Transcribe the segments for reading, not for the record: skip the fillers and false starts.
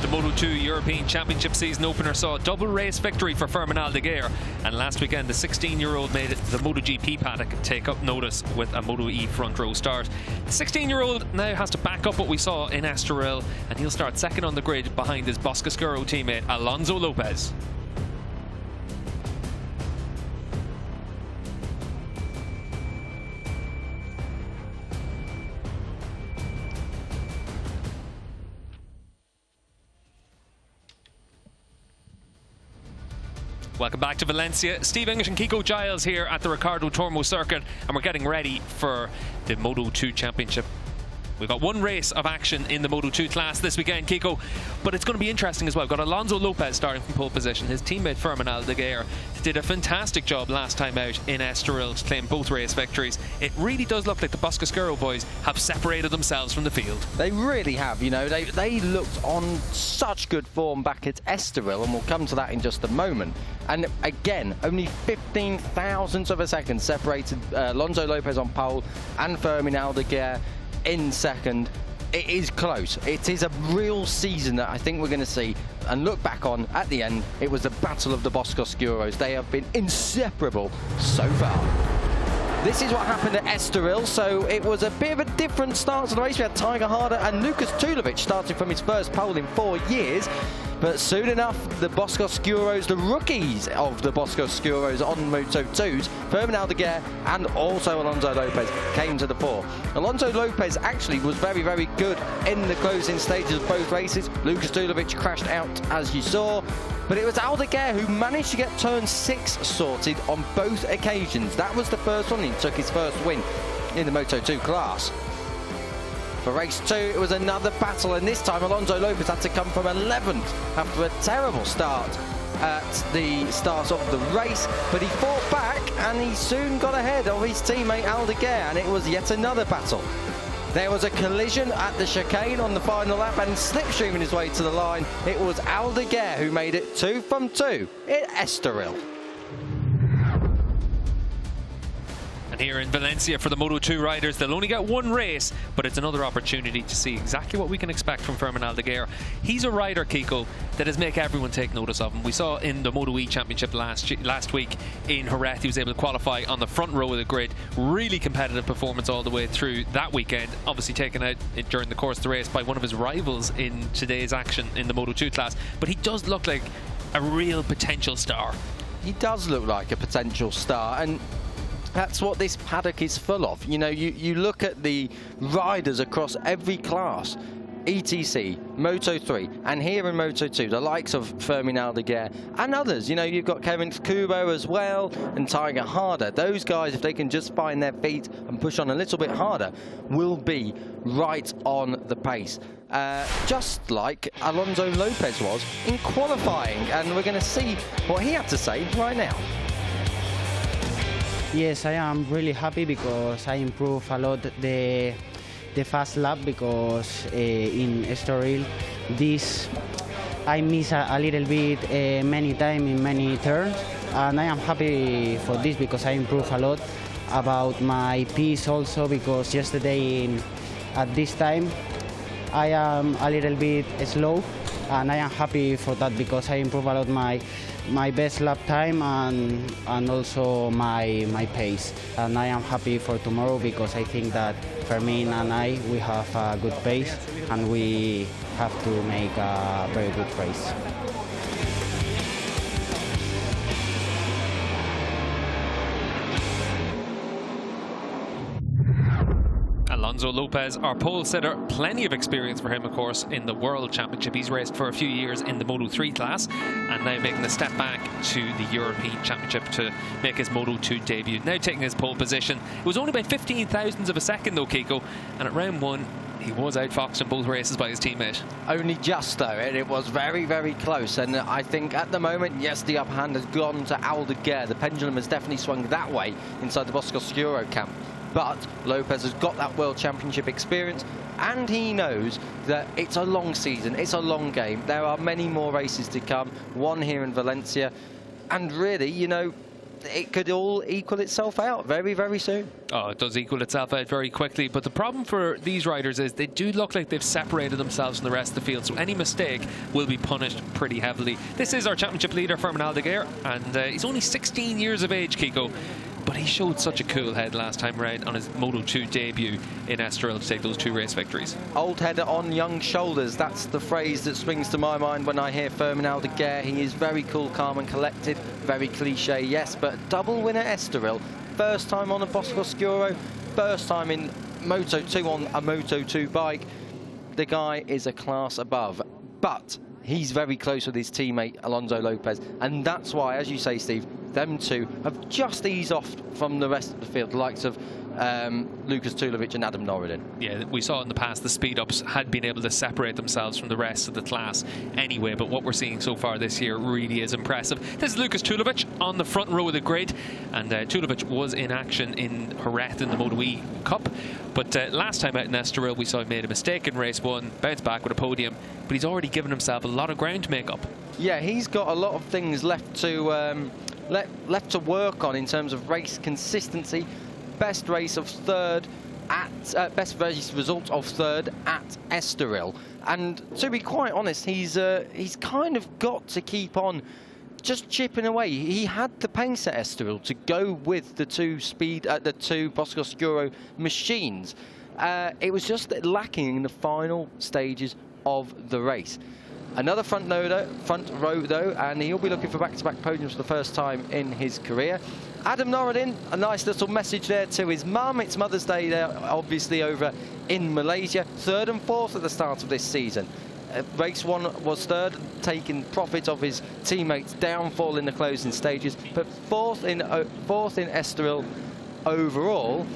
The Moto2 European Championship season opener saw a double race victory for Fermin Aldeguer, and last weekend the 16-year-old made the MotoGP paddock take up notice with a Moto E front row start. The 16-year-old now has to back up what we saw in Estoril, and he'll start second on the grid behind his Boscoscuro teammate Alonzo Lopez. Welcome back to Valencia. Steve English and Kiko Giles here at the Ricardo Tormo circuit, and we're getting ready for the Moto2 Championship. We've got one race of action in the Moto2 class this weekend, Kiko, but it's going to be interesting as well. We've got Alonzo Lopez starting from pole position. His teammate Fermin Aldegar did a fantastic job last time out in Estoril to claim both race victories. It really does look like the Boscoscuro boys have separated themselves from the field. They really have, you know. They looked on such good form back at Estoril, and we'll come to that in just a moment. And again, only 15 thousandths of a second separated Alonzo Lopez on pole and Fermin Aldegar in second. It is close. It is a real season that I think we're going to see and look back on at the end. It was the battle of the Boscoscuros. They have been inseparable so far. This is what happened at Estoril, so it was a bit of a different start to the race. We had Tiger Harder and Lucas Tulovic starting from his first pole in 4 years. But soon enough, the Boscoscuros, the rookies of the Boscoscuros on Moto2s, Fermin Aldegar and also Alonzo Lopez came to the fore. Alonzo Lopez actually was very, very good in the closing stages of both races. Lucas Tulovic crashed out, as you saw. But it was Aldegar who managed to get turn 6 sorted on both occasions. That was the first one. He took his first win in the Moto2 class. For race 2, it was another battle, and this time Alonzo Lopez had to come from 11th after a terrible start at the start of the race, but he fought back and he soon got ahead of his teammate Aldegar, and it was yet another battle. There was a collision at the chicane on the final lap, and slipstreaming his way to the line, it was Aldegar who made it 2 from 2 at Estoril. And here in Valencia for the Moto2 riders, they'll only get one race, but it's another opportunity to see exactly what we can expect from Fermin Aldegar. He's a rider, Kiko, that has make everyone take notice of him. We saw in the Moto E Championship last week in Jerez, he was able to qualify on the front row of the grid. Really competitive performance all the way through that weekend. Obviously taken out during the course of the race by one of his rivals in today's action in the Moto2 class. But he does look like a real potential star. He does look like a potential star, and that's what this paddock is full of. You know, you look at the riders across every class, ETC, Moto3, and here in Moto2, the likes of Fermin Aldegar and others. You know, you've got Kevin Kubo as well, and Tiger Harder. Those guys, if they can just find their feet and push on a little bit harder, will be right on the pace. Just like Alonzo Lopez was in qualifying, and we're going to see what he had to say right now. Yes, I am really happy because I improved a lot the fast lap, because in Estoril I miss a little bit many times in many turns, and I am happy for this because I improved a lot about my pace also, because yesterday at this time I am a little bit slow, and I am happy for that because I improved a lot my best lap time and also my pace, and I am happy for tomorrow because I think that Fermin and we have a good pace and we have to make a very good race. Alonzo Lopez, our pole sitter, plenty of experience for him, of course, in the World Championship. He's raced for a few years in the Moto3 class, and now making a step back to the European Championship to make his Moto2 debut. Now taking his pole position. It was only by 15 thousandths of a second though, Kiko, and at round 1, he was outfoxed in both races by his teammate. Only just though, and it was very, very close. And I think at the moment, yes, the upper hand has gone to Aldegar. The pendulum has definitely swung that way inside the Boscoscuro camp. But Lopez has got that World Championship experience, and he knows that it's a long season, it's a long game. There are many more races to come, one here in Valencia, and really, you know, it could all equal itself out very, very soon. Oh, it does equal itself out very quickly. But the problem for these riders is they do look like they've separated themselves from the rest of the field. So any mistake will be punished pretty heavily. This is our championship leader, Fermin Aldeguer, and he's only 16 years of age, Kiko. But he showed such a cool head last time around on his Moto2 debut in Estoril to take those 2 race victories. Old head on young shoulders, that's the phrase that springs to my mind when I hear Fermin Aldeguer. He is very cool, calm and collected, very cliche, yes, but double winner Estoril, first time on a Boscoscuro, first time in Moto2 on a Moto2 bike. The guy is a class above, but he's very close with his teammate Alonzo Lopez, and that's why, as you say, Steve, them two have just eased off from the rest of the field, the likes of Lukas Tulovic and Adam Norden. Yeah, we saw in the past the speed-ups had been able to separate themselves from the rest of the class anyway, but what we're seeing so far this year really is impressive. This is Lukas Tulovic on the front row of the grid, and Tulovic was in action in Jerez in the Moto2 Cup, but last time out in Estoril we saw he made a mistake in race 1, bounced back with a podium, but he's already given himself a lot of ground to make up. Yeah, he's got a lot of things left to left to work on in terms of race consistency. Best race of third at best race result of third at Estoril, and to be quite honest, he's kind of got to keep on just chipping away. He had the pace at Estoril to go with the two Boscoscuro machines. It was just lacking in the final stages of the race. Another front row though, and he'll be looking for back-to-back podiums for the first time in his career. Adam Norden, a nice little message there to his mum. It's Mother's Day there, obviously, over in Malaysia. 3rd and 4th at the start of this season. Race 1 was 3rd, taking profit of his teammates' downfall in the closing stages, but 4th in Estoril overall.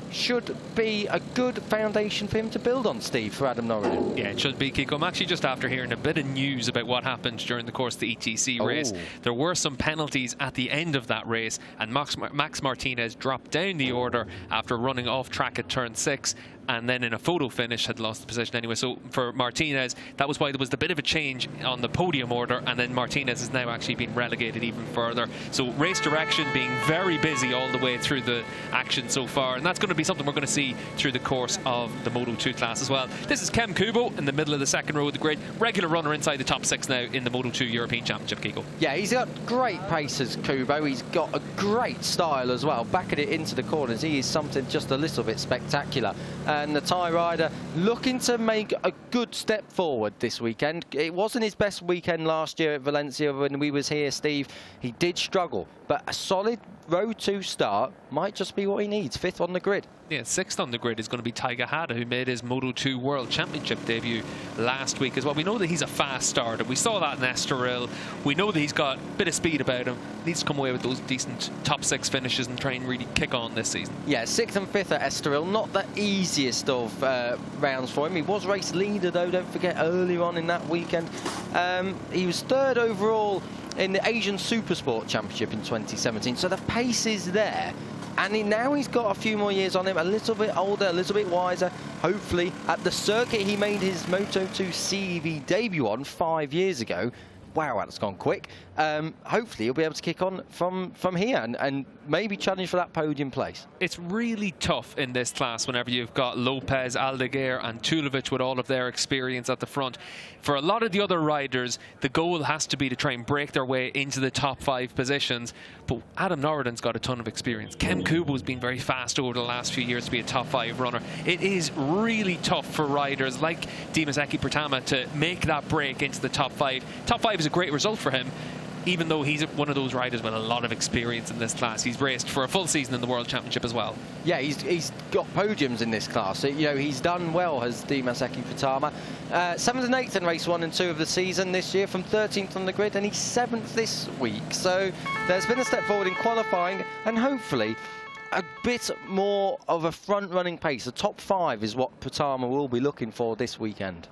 Should be a good foundation for him to build on, Steve, for Adam Norden. Yeah, it should be, Kiko. I'm actually just after hearing a bit of news about what happened during the course of the ETC race. There were some penalties at the end of that race, and Max Martinez dropped down the order after running off track at turn 6, and then in a photo finish had lost the position anyway. So for Martinez, that was why there was a bit of a change on the podium order, and then Martinez has now actually been relegated even further. So race direction being very busy all the way through the action so far, and that's going to be something we're going to see through the course of the Moto2 class as well. This is Kem Kubo in the middle of the 2nd row of the grid, regular runner inside the top 6 now in the Moto2 European Championship, Kiko. Yeah, he's got great paces, Kubo. He's got a great style as well, backing it into the corners. He is something just a little bit spectacular. And the Thai rider looking to make a good step forward this weekend. It wasn't his best weekend last year at Valencia when we was here, Steve. He did struggle, but a solid Road 2 start might just be what he needs. 5th on the grid. Yeah, 6th on the grid is going to be Taiga Hada, who made his Moto2 World Championship debut last week as well. We know that he's a fast starter. We saw that in Estoril. We know that he's got a bit of speed about him. Needs to come away with those decent top 6 finishes and try and really kick on this season. Yeah, 6th and 5th at Estoril. Not the easiest of rounds for him. He was race leader though, don't forget, earlier on in that weekend. He was 3rd overall in the Asian Supersport Championship in 2017, so the pace is there. And now he's got a few more years on him, a little bit older, a little bit wiser. Hopefully, at the circuit he made his Moto2 CEV debut on 5 years ago. Wow, that's gone quick. Hopefully he'll be able to kick on from here and maybe challenge for that podium place. It's really tough in this class whenever you've got Lopez, Aldeguer and Tulovic with all of their experience at the front. For a lot of the other riders, the goal has to be to try and break their way into the top 5 positions. But Adam Norden's got a ton of experience. Kem Kubo's been very fast over the last few years to be a top 5 runner. It is really tough for riders like Dimas Eki Pertama to make that break into the top 5. Top 5 is a great result for him, even though he's one of those riders with a lot of experience in this class. He's raced for a full season in the World Championship as well. Yeah, he's got podiums in this class. You know, he's done well, has Dimas Eki Pertama. 7th and 8th in race 1 and 2 of the season this year, from 13th on the grid, and he's 7th this week. So there's been a step forward in qualifying, and hopefully a bit more of a front-running pace. A top 5 is what Pertama will be looking for this weekend.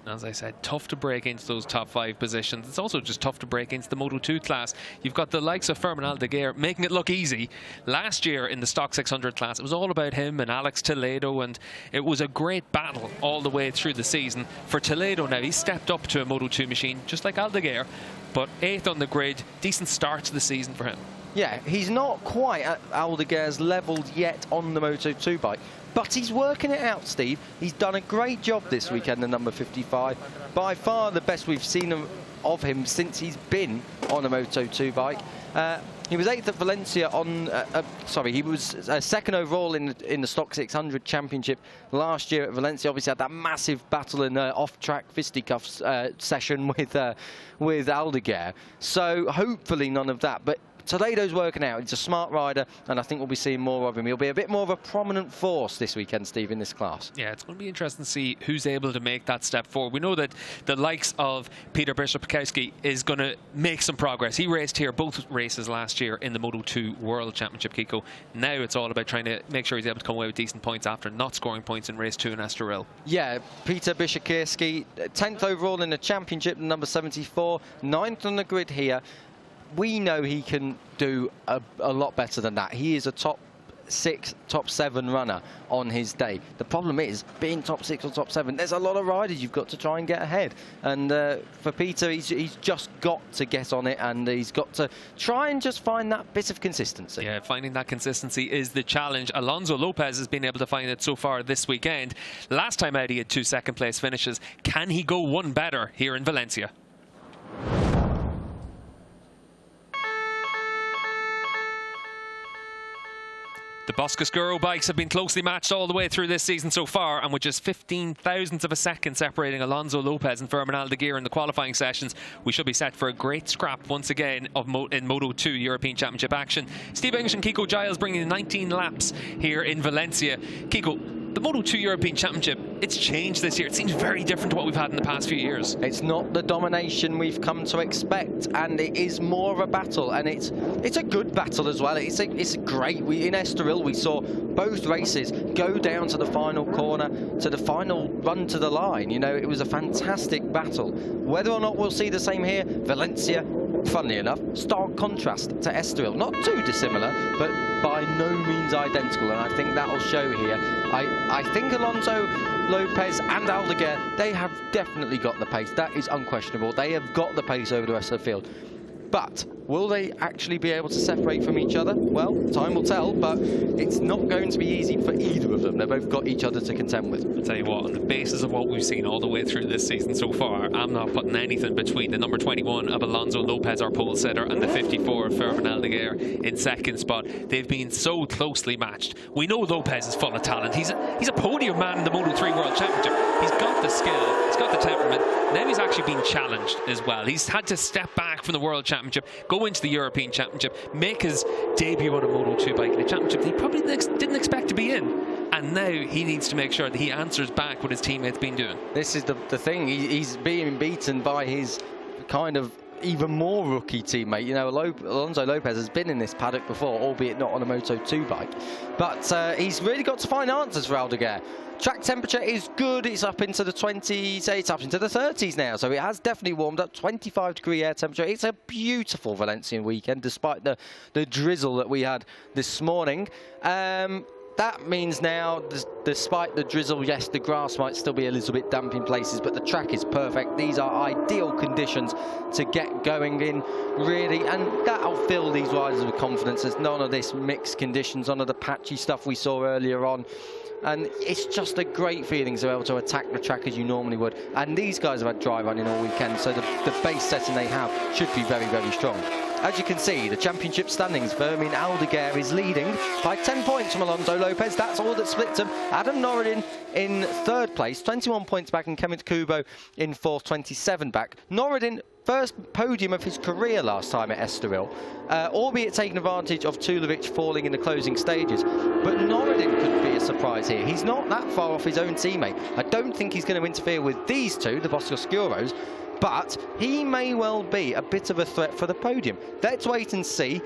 As I said, tough to break into those top 5 positions. It's also just tough to break into the Moto2 class. You've got the likes of Fermin Aldeguer making it look easy. Last year in the Stock 600 class, it was all about him and Alex Toledo, and it was a great battle all the way through the season. For Toledo now, he's stepped up to a Moto2 machine, just like Aldeguer, but 8th on the grid, decent start to the season for him. Yeah, he's not quite at Aldegar's level yet on the Moto2 bike, but he's working it out, Steve. He's done a great job this weekend, the number 55. By far the best we've seen of him since he's been on a Moto2 bike. He was 8th at Valencia on, he was 2nd overall in the Stock 600 Championship last year at Valencia. Obviously had that massive battle in the off-track fisticuffs session with Aldegar. So hopefully none of that. But Toledo's working out. He's a smart rider, and I think we'll be seeing more of him. He'll be a bit more of a prominent force this weekend, Steve, in this class. Yeah, it's going to be interesting to see who's able to make that step forward. We know that the likes of Peter Bishakirsky is going to make some progress. He raced here both races last year in the Moto2 World Championship, Kiko. Now it's all about trying to make sure he's able to come away with decent points after not scoring points in race 2 in Estoril. Yeah, Peter Bishakirsky, 10th overall in the championship, number 74, 9th on the grid here. We know he can do a lot better than that. He is a top 6, top 7 runner on his day. The problem is, being top 6 or top 7, there's a lot of riders you've got to try and get ahead. And for Peter, he's just got to get on it, and he's got to try and just find that bit of consistency. Yeah, finding that consistency is the challenge. Alonzo Lopez has been able to find it so far this weekend. Last time out, he had 2 second-place finishes. Can he go one better here in Valencia? The Boscoscuro bikes have been closely matched all the way through this season so far, and with just 15 thousandths of a second separating Alonzo Lopez and Fermin Aldeguer in the qualifying sessions, we should be set for a great scrap once again in Moto2 European Championship action. Steve English and Kiko Giles bringing 19 laps here in Valencia. Kiko, the Moto2 European Championship, it's changed this year. It seems very different to what we've had in the past few years. It's not the domination we've come to expect, and it is more of a battle, and it's a good battle as well. It's great. In Estoril, we saw both races go down to the final corner, to the final run to the line. You know, it was a fantastic battle. Whether or not we'll see the same here, Valencia, funnily enough, stark contrast to Estoril. Not too dissimilar, but by no means identical, and I think that'll show here. I think Alonzo Lopez and Aldegar, they have definitely got the pace. That is unquestionable. They have got the pace over the rest of the field. But will they actually be able to separate from each other? Well, time will tell, but it's not going to be easy for either of them. They've both got each other to contend with. I'll tell you what, on the basis of what we've seen all the way through this season so far, I'm not putting anything between the number 21 of Alonzo Lopez, our pole sitter, and the 54 of Fermin Aldegar in second spot. They've been so closely matched. We know Lopez is full of talent. He's a podium man in the Moto3 World Championship. He's got the skill, he's got the temperament. Now he's actually been challenged as well. He's had to step back from the World Championship, go into the European Championship, make his debut on a Moto2 bike in a championship that he probably didn't expect to be in. And now he needs to make sure that he answers back what his teammates been doing. This is the thing. He's being beaten by his kind of even more rookie teammate. You know, Alonzo Lopez has been in this paddock before, albeit not on a Moto2 bike. But he's really got to find answers for Aldegar. Track temperature is good. It's up into the 20s, it's up into the 30s now, so it has definitely warmed up. 25-degree air temperature. It's a beautiful Valencian weekend, despite the drizzle that we had this morning. That means now, despite the drizzle, yes, the grass might still be a little bit damp in places, but the track is perfect. These are ideal conditions to get going in, really, and that'll fill these riders with confidence. There's none of this mixed conditions, none of the patchy stuff we saw earlier on. And it's just a great feeling to be able to attack the track as you normally would. And these guys have had dry running all weekend, so the base setting they have should be very, very strong. As you can see, the championship standings, Fermin Aldeguer is leading by 10 points from Alonzo Lopez. That's all that splits them. Adam Norden in 3rd place, 21 points back, and Kenneth Kubo in 4th, 27 back. Norden, first podium of his career last time at Estoril, albeit taking advantage of Tulovic falling in the closing stages. But Norden could be a surprise here. He's not that far off his own teammate. I don't think he's going to interfere with these two, the Boscoscuros, but he may well be a bit of a threat for the podium. Let's wait and see.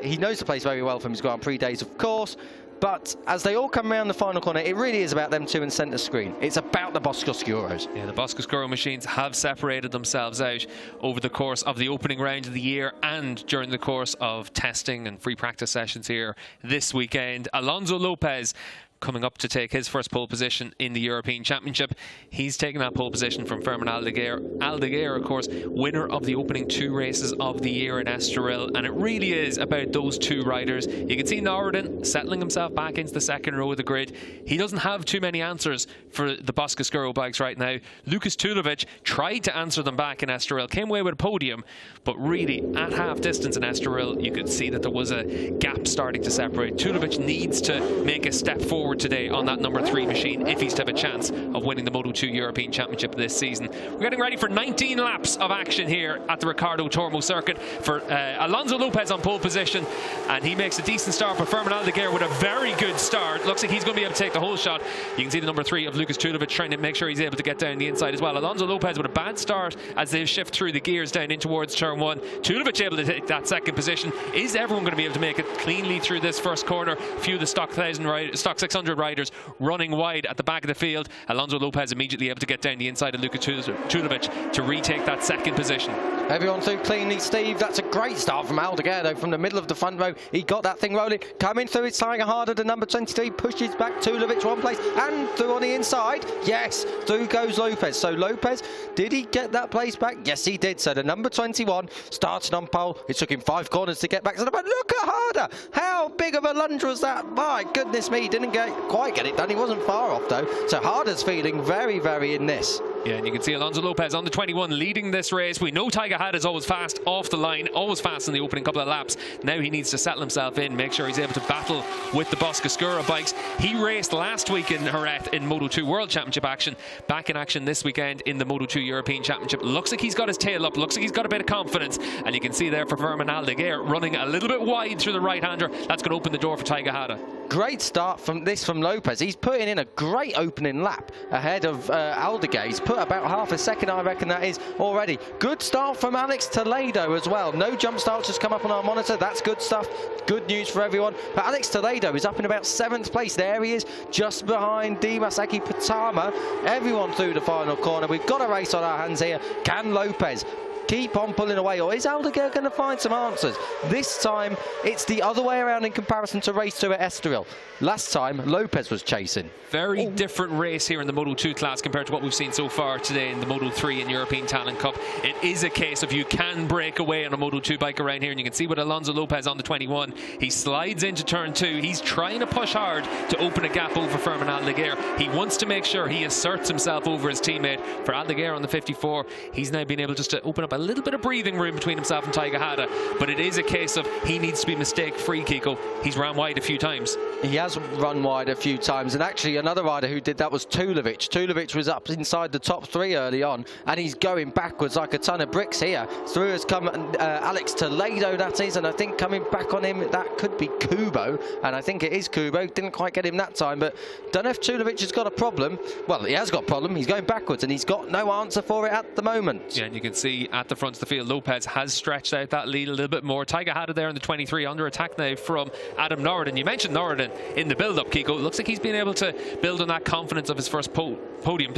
He knows the place very well from his Grand Prix days, of course. But as they all come around the final corner, it really is about them two in centre screen. It's about the Boscoscuros. Yeah, the Boscoscuro machines have separated themselves out over the course of the opening round of the year and during the course of testing and free practice sessions here this weekend. Alonzo Lopez coming up to take his first pole position in the European Championship. He's taken that pole position from Fermin Aldeguer. Aldeguer, of course, winner of the opening 2 races of the year in Estoril, and it really is about those 2 riders. You can see Norden settling himself back into the second row of the grid. He doesn't have too many answers for the Boscoscuro bikes right now. Lukas Tulovic tried to answer them back in Estoril, came away with a podium, but really at half distance in Estoril you could see that there was a gap starting to separate. Tulovic needs to make a step forward today on that number 3 machine if he's to have a chance of winning the Moto2 European Championship this season. We're getting ready for 19 laps of action here at the Ricardo Tormo circuit for Alonzo Lopez on pole position, and he makes a decent start, but Fermin Aldeguer with a very good start. Looks like he's going to be able to take the whole shot. You can see the number 3 of Lukas Tulovic trying to make sure he's able to get down the inside as well. Alonzo Lopez with a bad start as they shift through the gears down in towards turn 1. Tulovic able to take that second position. Is everyone going to be able to make it cleanly through this first corner? A few of the stock 600 riders running wide at the back of the field. Alonzo Lopez immediately able to get down the inside of Lukas Tulovic to retake that second position. Everyone through cleanly, Steve. That's a great start from Aldegar, though, from the middle of the front row. He got that thing rolling. Coming through, it's Tiger harder. The number 23 pushes back Tulovic one place and through on the inside. Yes, through goes Lopez. So Lopez, did he get that place back? Yes, he did. So the number 21 started on pole. It took him 5 corners to get back to the front. Look at Harder. How big of a lunge was that? My goodness me, he didn't quite get it done. He wasn't far off, though. So Harder's feeling very, very in this. Yeah, and you can see Alonzo Lopez on the 21 leading this race. We know Tiger Had is always fast off the line, always fast in the opening couple of laps. Now he needs to settle himself in, make sure he's able to battle with the Boscoscuro bikes. He raced last week in Jerez in Moto2 World Championship action. Back in action this weekend in the Moto2 European Championship. Looks like he's got his tail up, looks like he's got a bit of confidence. And you can see there for Fermin Aldeguer running a little bit wide through the right-hander. That's going to open the door for Tiger Had. Great start from Lopez. He's putting in a great opening lap ahead of Aldegar. He's put about half a second, I reckon that is, already. Good start from Alex Toledo as well. No jump starts just come up on our monitor. That's good stuff. Good news for everyone. But Alex Toledo is up in about 7th place. There he is, just behind Dimasaki Patama. Everyone through the final corner. We've got a race on our hands here. Can Lopez keep on pulling away, or is Aldegar going to find some answers? This time it's the other way around in comparison to race 2 at Estoril. Last time Lopez was chasing. Very different race here in the Moto2 class compared to what we've seen so far today in the Moto3 and European Talent Cup. It is a case of you can break away on a Moto2 bike around here, and you can see with Alonzo Lopez on the 21, he slides into turn 2. He's trying to push hard to open a gap over Fermin Aldeguer. He wants to make sure he asserts himself over his teammate. For Aldeguer on the 54, he's now been able just to open up a little bit of breathing room between himself and Tiger Hada, but it is a case of he needs to be mistake-free, Kiko. He's ran wide a few times. He has run wide a few times, and actually another rider who did that was Tulovic. Tulovic was up inside the top 3 early on, and he's going backwards like a ton of bricks here. Through has come Alex Toledo, that is, and I think coming back on him, that could be Kubo, and I think it is Kubo. Didn't quite get him that time, but don't know if Tulovic has got a problem. Well, he has got a problem. He's going backwards, and he's got no answer for it at the moment. Yeah, and you can see at the front of the field, Lopez has stretched out that lead a little bit more. Tiger Hada there in the 23, under attack now from Adam Norden. You mentioned Norden in the build-up, Kiko. Looks like he's been able to build on that confidence of his first podium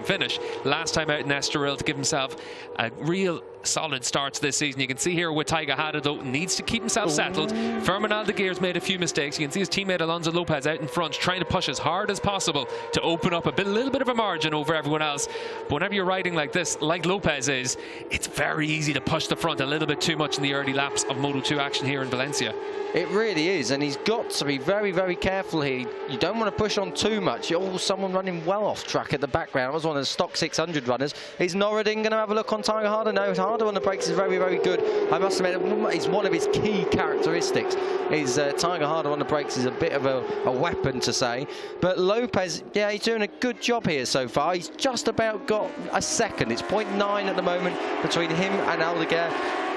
finish last time out in Estoril to give himself a real solid starts this season. You can see here with Tiger Hada, though, needs to keep himself settled. Fermin Aldeguer's made a few mistakes. You can see his teammate Alonzo Lopez out in front trying to push as hard as possible to open up a little bit of a margin over everyone else. But whenever you're riding like this, like Lopez is, it's very easy to push the front a little bit too much in the early laps of Moto2 action here in Valencia. It really is, and he's got to be very, very careful here. You don't want to push on too much. Oh, someone running well off track at the background. That was one of the stock 600 runners. Is Norden going to have a look on Tiger Hada? No, Hada on the brakes is very, very good. I must admit, it's one of his key characteristics. Is Tiger Hada on the brakes is a bit of a weapon to say. But Lopez, yeah, he's doing a good job here so far. He's just about got a second. It's 0.9 at the moment between him and Aldegar.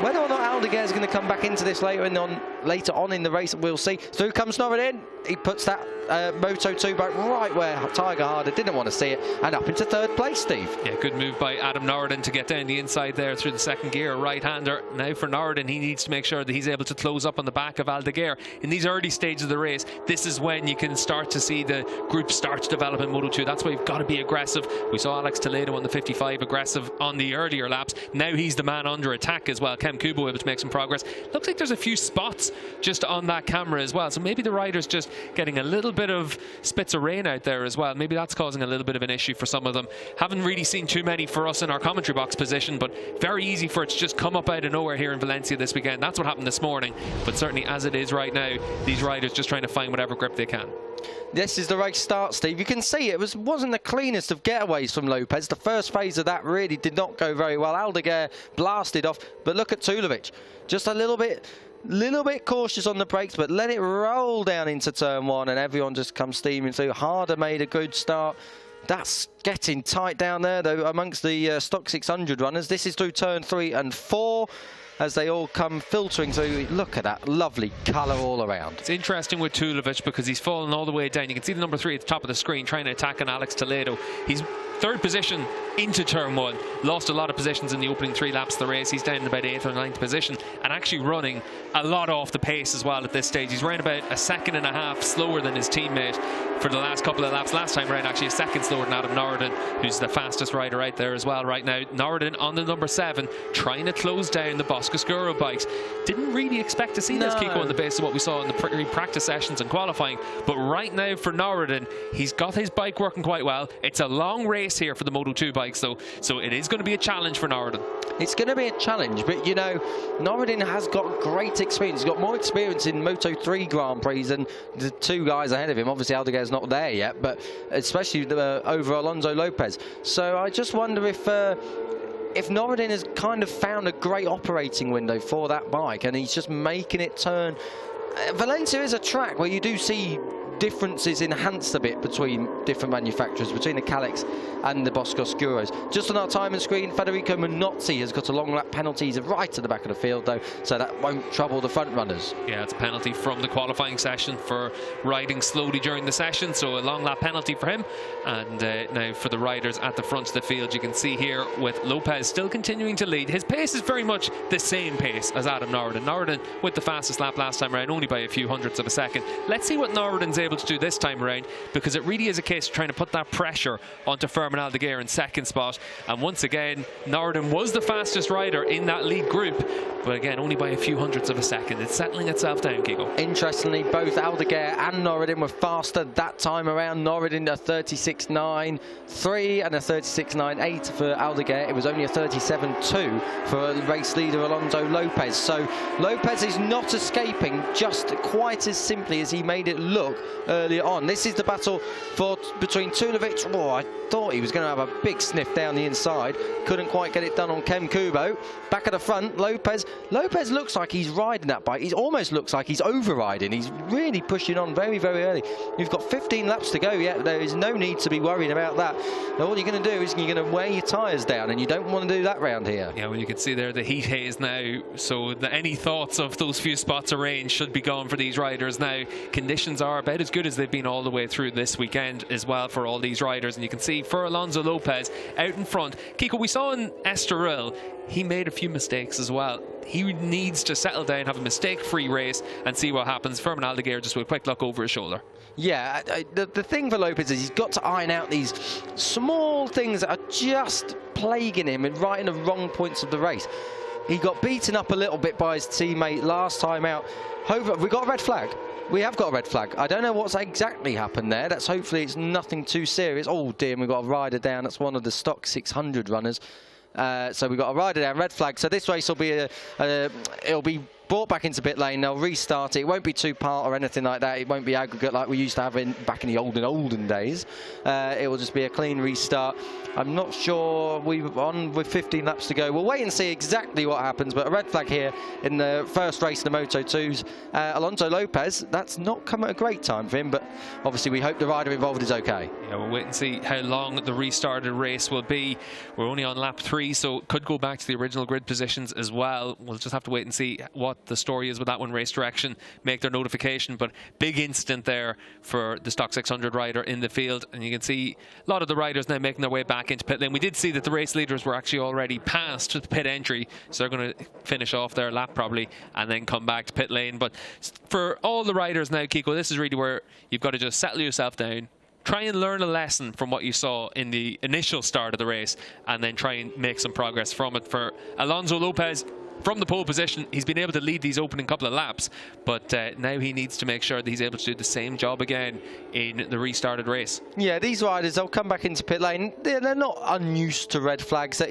Whether or not Aldegar is going to come back into this later on in the race, we'll see. Through comes Norden. He puts that Moto2 bike right where Tiger Hada didn't want to see it, and up into 3rd place, Steve. Yeah, good move by Adam Norden to get down the inside there through the second gear, right-hander. Now for Norden, he needs to make sure that he's able to close up on the back of Aldeguer. In these early stages of the race, this is when you can start to see the group start to develop in Moto2. That's why you've got to be aggressive. We saw Alex Toledo on the 55 aggressive on the earlier laps. Now he's the man under attack as well. Kem Kubo able to make some progress. Looks like there's a few spots just on that camera as well, so maybe the rider's just getting a little bit of spits of rain out there as well. Maybe that's causing a little bit of an issue for some of them. Haven't really seen too many for us in our commentary box position, but very easy for it to just come up out of nowhere here in Valencia this weekend. That's what happened this morning, but certainly as it is right now, these riders just trying to find whatever grip they can. This is the race start, Steve. You can see it wasn't the cleanest of getaways from Lopez. The first phase of that really did not go very well. Aldegar blasted off, but look at Tulovic. Just a little bit cautious on the brakes, but let it roll down into turn 1, and everyone just comes steaming through. Harder made a good start. That's getting tight down there, though, amongst the stock 600 runners. This is through turn 3 and 4. As they all come filtering through. Look at that lovely colour all around. It's interesting with Tulovic because he's fallen all the way down. You can see the number 3 at the top of the screen trying to attack on Alex Toledo. He's third position into turn 1. Lost a lot of positions in the opening 3 laps of the race. He's down in about 8th or 9th position and actually running a lot off the pace as well at this stage. He's running about 1.5 seconds slower than his teammate for the last couple of laps. Last time around, actually 1 second slower than Adam Norden, who's the fastest rider out there as well right now. Norden on the number 7, trying to close down the Boscoscuro bikes. Didn't really expect to see this, Kiko, on the basis of what we saw in the practice sessions and qualifying. But right now for Norden, he's got his bike working quite well. It's a long race here for the Moto2 bikes, though, so it is going to be a challenge for Norden. It's going to be a challenge, but you know, Norden has got great experience. He's got more experience in Moto3 Grand Prix than the 2 guys ahead of him. Obviously, Aldegar's not there yet, but especially over Alonzo Lopez. So I just wonder if Norden has kind of found a great operating window for that bike, and he's just making it turn. Valencia is a track where you do see differences enhanced a bit between different manufacturers, between the Calix and the Boscoscuros. Just on our timing screen, Federico Minozzi has got a long lap penalty. He's right at the back of the field, though, so that won't trouble the front runners. Yeah, it's a penalty from the qualifying session for riding slowly during the session, so a long lap penalty for him. And now for the riders at the front of the field, you can see here with Lopez still continuing to lead. His pace is very much the same pace as Adam Norden. Norden with the fastest lap last time around, only by a few hundredths of a second. Let's see what Norden's able to do this time around, because it really is a case of trying to put that pressure onto Fermin Aldeguer in second spot. And once again, Norden was the fastest rider in that lead group, but again, only by a few hundredths of a second. It's settling itself down, Kiko. Interestingly, both Aldeguer and Norden were faster that time around. Norden a 36.9.3 and a 36.9.8 for Aldeguer. It was only a 37.2 for race leader Alonzo Lopez. So Lopez is not escaping just quite as simply as he made it look earlier on. This is the battle between Tulovic. Oh, I thought he was going to have a big sniff down the inside. Couldn't quite get it done on Kem Kubo. Back at the front, Lopez looks like he's riding that bike. He almost looks like he's overriding. He's really pushing on very, very early. You've got 15 laps to go yet. There is no need to be worried about that. All you're going to do is you're going to wear your tyres down, and you don't want to do that round here. Yeah, well, you can see there the heat haze now, so any thoughts of those few spots of rain should be gone for these riders now. Conditions are about as good as they've been all the way through this weekend as well for all these riders, and you can see for Alonzo Lopez out in front. Kiko, we saw in Estoril, he made a few mistakes as well. He needs to settle down, have a mistake-free race, and see what happens. Fermin Aldeguer just with a quick look over his shoulder. Yeah, the thing for Lopez is he's got to iron out these small things that are just plaguing him and right in the wrong points of the race. He got beaten up a little bit by his teammate last time out. Have we got a red flag? We have got a red flag. I don't know what's exactly happened there. Hopefully it's nothing too serious. Oh dear, we've got a rider down. That's one of the stock 600 runners. So we've got a rider down, red flag. So this race will be it'll be brought back into pit lane. They'll restart it. It won't be two-part or anything like that. It won't be aggregate like we used to have back in the olden days. It will just be a clean restart. I'm not sure. We're on with 15 laps to go. We'll wait and see exactly what happens, but a red flag here in the first race in the Moto2s. Alonzo Lopez, that's not come at a great time for him, but obviously we hope the rider involved is okay. Yeah, we'll wait and see how long the restarted race will be. We're only on lap 3, so it could go back to the original grid positions as well. We'll just have to wait and see what the story is with that one. Race Direction make their notification, but big incident there for the stock 600 rider in the field, and you can see a lot of the riders now making their way back into pit lane. We did see that the race leaders were actually already past the pit entry, so they're going to finish off their lap probably and then come back to pit lane. But for all the riders now, Kiko, this is really where you've got to just settle yourself down, try and learn a lesson from what you saw in the initial start of the race, and then try and make some progress from it. For Alonzo Lopez, from the pole position, he's been able to lead these opening couple of laps, but now he needs to make sure that he's able to do the same job again in the restarted race. Yeah, these riders, they'll come back into pit lane. They're not unused to red flags.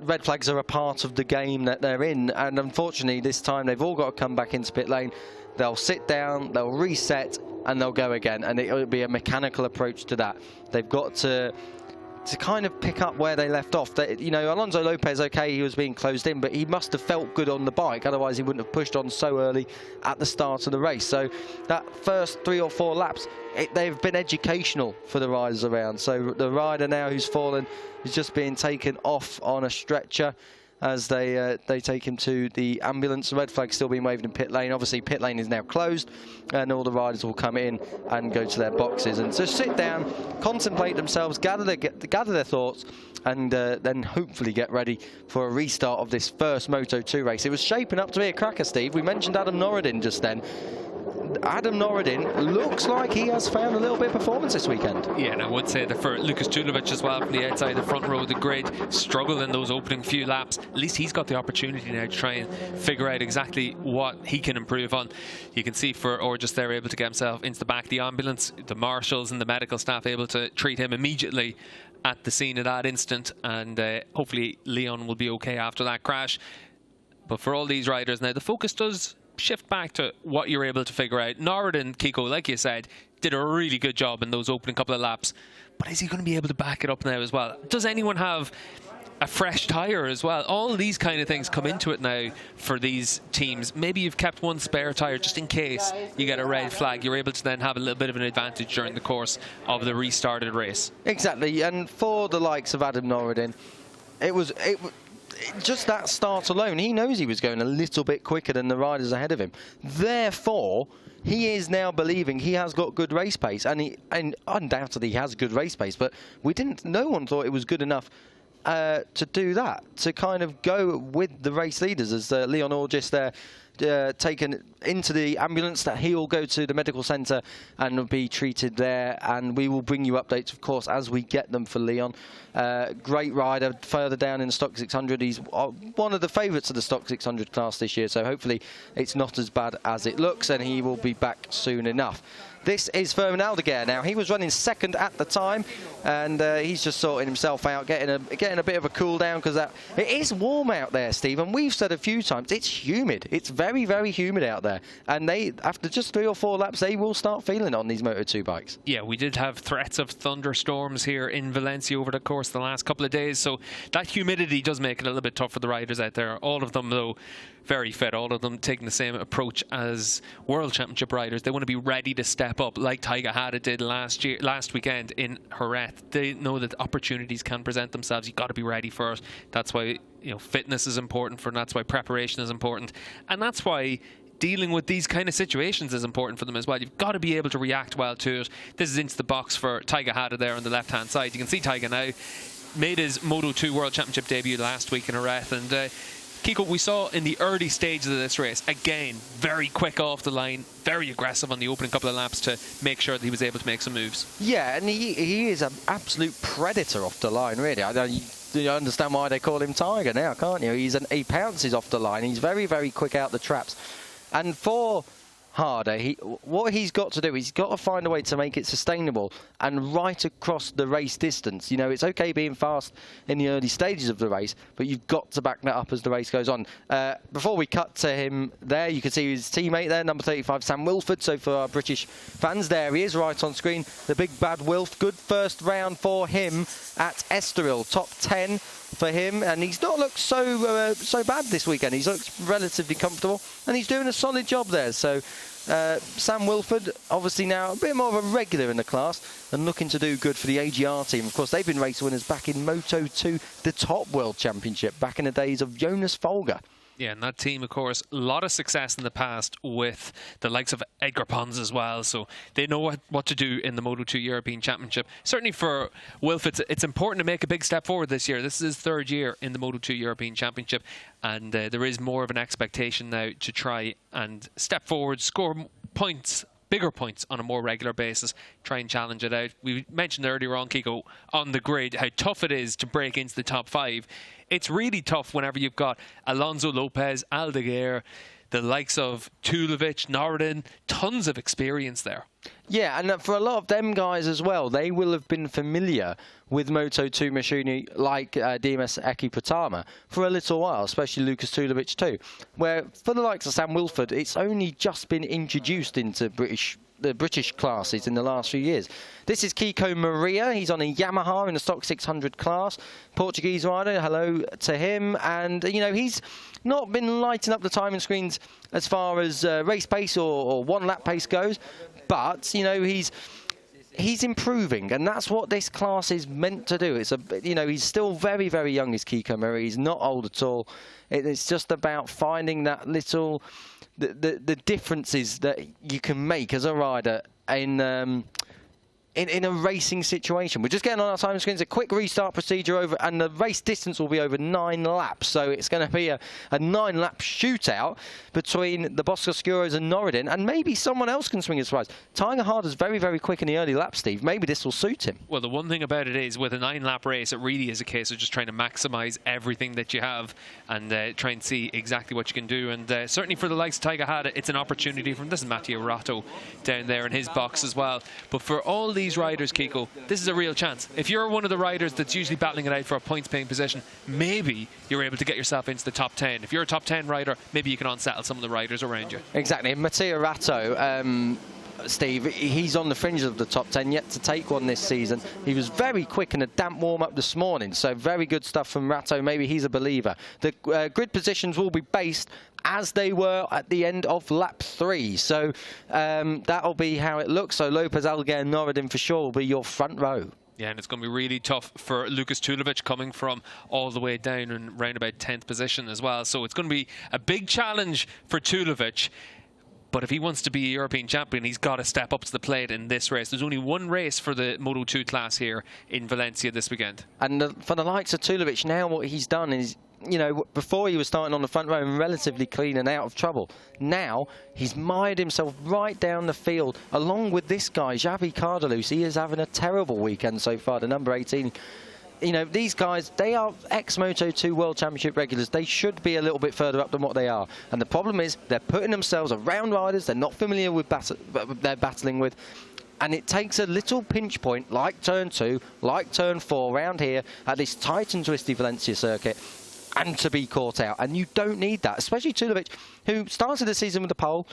Red flags are a part of the game that they're in, and unfortunately this time they've all got to come back into pit lane. They'll sit down, they'll reset, and they'll go again, and it'll be a mechanical approach to that. They've got to kind of pick up where they left off. You know, Alonzo Lopez, okay, he was being closed in, but he must have felt good on the bike, otherwise he wouldn't have pushed on so early at the start of the race. So that first 3 or 4 laps, they've been educational for the riders around. So the rider now who's fallen is just being taken off on a stretcher as they take him to the ambulance. The red flag's still being waved in pit lane. Obviously pit lane is now closed, and all the riders will come in and go to their boxes and just sit down, contemplate themselves, gather their thoughts, and then hopefully get ready for a restart of this first Moto2 race. It was shaping up to be a cracker, Steve. We mentioned Adam Norden just then. Adam Norden looks like he has found a little bit of performance this weekend. Yeah, and I would say that for Lukas Tulovic as well, from the outside, the front row of the grid, struggled in those opening few laps. At least he's got the opportunity now to try and figure out exactly what he can improve on. You can see for just there able to get himself into the back of the ambulance, the marshals and the medical staff able to treat him immediately at the scene of that instant, and hopefully Leon will be okay after that crash. But for all these riders now, the focus does shift back to what you're able to figure out. Norden, Kiko, like you said, did a really good job in those opening couple of laps, but is he going to be able to back it up now as well? Does anyone have a fresh tyre as well? All these kind of things come into it now for these teams. Maybe you've kept one spare tyre just in case you get a red flag. You're able to then have a little bit of an advantage during the course of the restarted race. Exactly, and for the likes of Adam Norden, it was just that start alone, he knows he was going a little bit quicker than the riders ahead of him. Therefore, he is now believing he has got good race pace, and undoubtedly he has good race pace, but no one thought it was good enough to do that, to kind of go with the race leaders, as Leon Orgis there taken into the ambulance, that he will go to the medical centre and will be treated there, and we will bring you updates, of course, as we get them for Leon. Great rider further down in the Stock 600. He's one of the favourites of the Stock 600 class this year, so hopefully it's not as bad as it looks, and he will be back soon enough. This is Fermin Aldeguer now. He was running second at the time, and he's just sorting himself out, getting a bit of a cool down, because it is warm out there, Steve, and we've said a few times, it's humid. It's very, very humid out there, and after just 3 or 4 laps, they will start feeling it on these Moto2 bikes. Yeah, we did have threats of thunderstorms here in Valencia over the course of the last couple of days, so that humidity does make it a little bit tough for the riders out there. All of them, though, very fit, all of them taking the same approach as World Championship riders. They want to be ready to step up like Taiga Hada did last weekend in Jerez. They know that opportunities can present themselves. You've got to be ready for it. That's why, you know, fitness is important for them. That's why preparation is important, and that's why dealing with these kind of situations is important for them as well. You've got to be able to react well to it. This is into the box for Taiga Hada there on the left hand side. You can see Taiga now made his Moto2 World Championship debut last week in Jerez, and Kiko, we saw in the early stages of this race, again, very quick off the line, very aggressive on the opening couple of laps to make sure that he was able to make some moves. Yeah, and he is an absolute predator off the line, really. You understand why they call him Tiger now, can't you? He pounces off the line. He's very, very quick out the traps. And for Harder, what he's got to do, he's got to find a way to make it sustainable and right across the race distance. You know, it's okay being fast in the early stages of the race, but you've got to back that up as the race goes on. Before we cut to him there, you can see his teammate there, number 35, Sam Wilford. So for our British fans, there he is right on screen, the big bad Wilf. Good first round for him at Estoril, top 10 for him, and he's not looked so bad this weekend. He's looked relatively comfortable, and he's doing a solid job there. So Sam Wilford, obviously now a bit more of a regular in the class and looking to do good for the AGR team. Of course, they've been race winners back in Moto2, the top World Championship, back in the days of Jonas Folger. Yeah, and that team, of course, a lot of success in the past with the likes of Edgar Pons as well. So they know what to do in the Moto2 European Championship. Certainly for Wilf, it's important to make a big step forward this year. This is his 3rd year in the Moto2 European Championship. And there is more of an expectation now to try and step forward, score points bigger points on a more regular basis, try and challenge it out. We mentioned earlier on, Kiko, on the grid, how tough it is to break into the top 5. It's really tough whenever you've got Alonzo Lopez, Aldegar, the likes of Tulovic, Norden, tons of experience there. Yeah, and for a lot of them guys as well, they will have been familiar with Moto2 machinery like DMS Eki Pratama for a little while, especially Lucas Tulovic too, where for the likes of Sam Wilford, it's only just been introduced into the British classes in the last few years. This is Kiko Maria. He's on a Yamaha in the Stock 600 class. Portuguese rider, hello to him. And, you know, he's not been lighting up the timing screens as far as race pace or one lap pace goes. But, you know, he's improving, and that's what this class is meant to do. It's you know, he's still very, very young, is Kiko Maria. He's not old at all. It's just about finding that little, the differences that you can make as a rider in a racing situation. We're just getting on our time screens. A quick restart procedure over, and the race distance will be over 9 laps. So it's going to be a 9-lap shootout between the Boscoscuros and Norden, and maybe someone else can swing a surprise. Tying hard is very, very quick in the early laps, Steve. Maybe this will suit him. Well, the one thing about it is, with a 9-lap race, it really is a case of just trying to maximise everything that you have and try and see exactly what you can do. And certainly for the likes of Tyga Hada, it's an opportunity from, this is Matteo Ratto down there in his box as well. But for all these riders, Kiko, this is a real chance. If you're one of the riders that's usually battling it out for a points-paying position, maybe you're able to get yourself into the top 10. If you're a top 10 rider, maybe you can unsettle some of the riders around you. Exactly. Matteo Ratto, Steve, he's on the fringe of the top 10, yet to take one this season. He was very quick in a damp warm-up this morning, so very good stuff from Ratto. Maybe he's a believer. The grid positions will be based as they were at the end of lap 3, so that'll be how it looks. So Lopez, Aldegar, and Norden for sure will be your front row. Yeah, and it's going to be really tough for Lucas Tulovic, coming from all the way down and round about 10th position as well. So it's going to be a big challenge for Tulovic. But if he wants to be a European champion, he's got to step up to the plate in this race. There's only one race for the Moto2 class here in Valencia this weekend. And for the likes of Tulovic, now what he's done is, you know, before he was starting on the front row and relatively clean and out of trouble. Now he's mired himself right down the field, along with this guy, Xavi Cardelus. He is having a terrible weekend so far, the number 18. You know, these guys, they are ex-Moto2 World Championship regulars. They should be a little bit further up than what they are. And the problem is they're putting themselves around riders they're not familiar with, they're battling with. And it takes a little pinch point, like turn 2, like turn 4, around here at this tight and twisty Valencia circuit, and to be caught out. And you don't need that, especially Tulovic, who started the season with a pole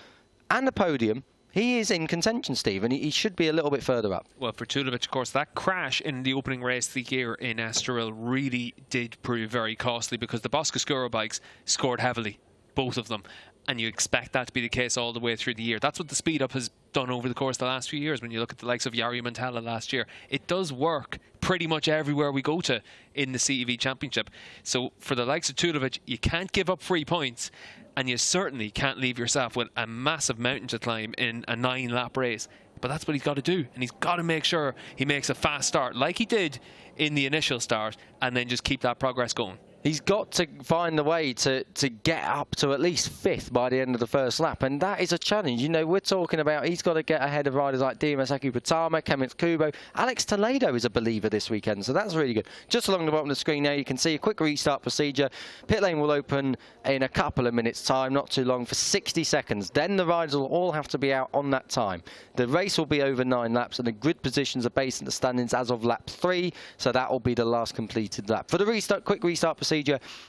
and a podium. He is in contention, Steve, and he should be a little bit further up. Well, for Tulovic, of course, that crash in the opening race of the year in Estoril really did prove very costly, because the Boscoscuro bikes scored heavily, both of them. And you expect that to be the case all the way through the year. That's what the speed up has done over the course of the last few years. When you look at the likes of Jari Montella last year, it does work pretty much everywhere we go to in the CEV Championship. So for the likes of Tulovic, you can't give up 3 points, and you certainly can't leave yourself with a massive mountain to climb in a 9-lap race. But that's what he's got to do, and he's got to make sure he makes a fast start like he did in the initial start, and then just keep that progress going. He's got to find the way to get up to at least 5th by the end of the first lap, and that is a challenge. You know, we're talking about he's got to get ahead of riders like DMS Eki Pratama, Kenneth Kubo. Alex Toledo is a believer this weekend, so that's really good. Just along the bottom of the screen now, you can see a quick restart procedure. Pit lane will open in a couple of minutes' time, not too long, for 60 seconds. Then the riders will all have to be out on that time. The race will be over 9 laps, and the grid positions are based on the standings as of lap 3, so that will be the last completed lap. For the restart, quick restart procedure,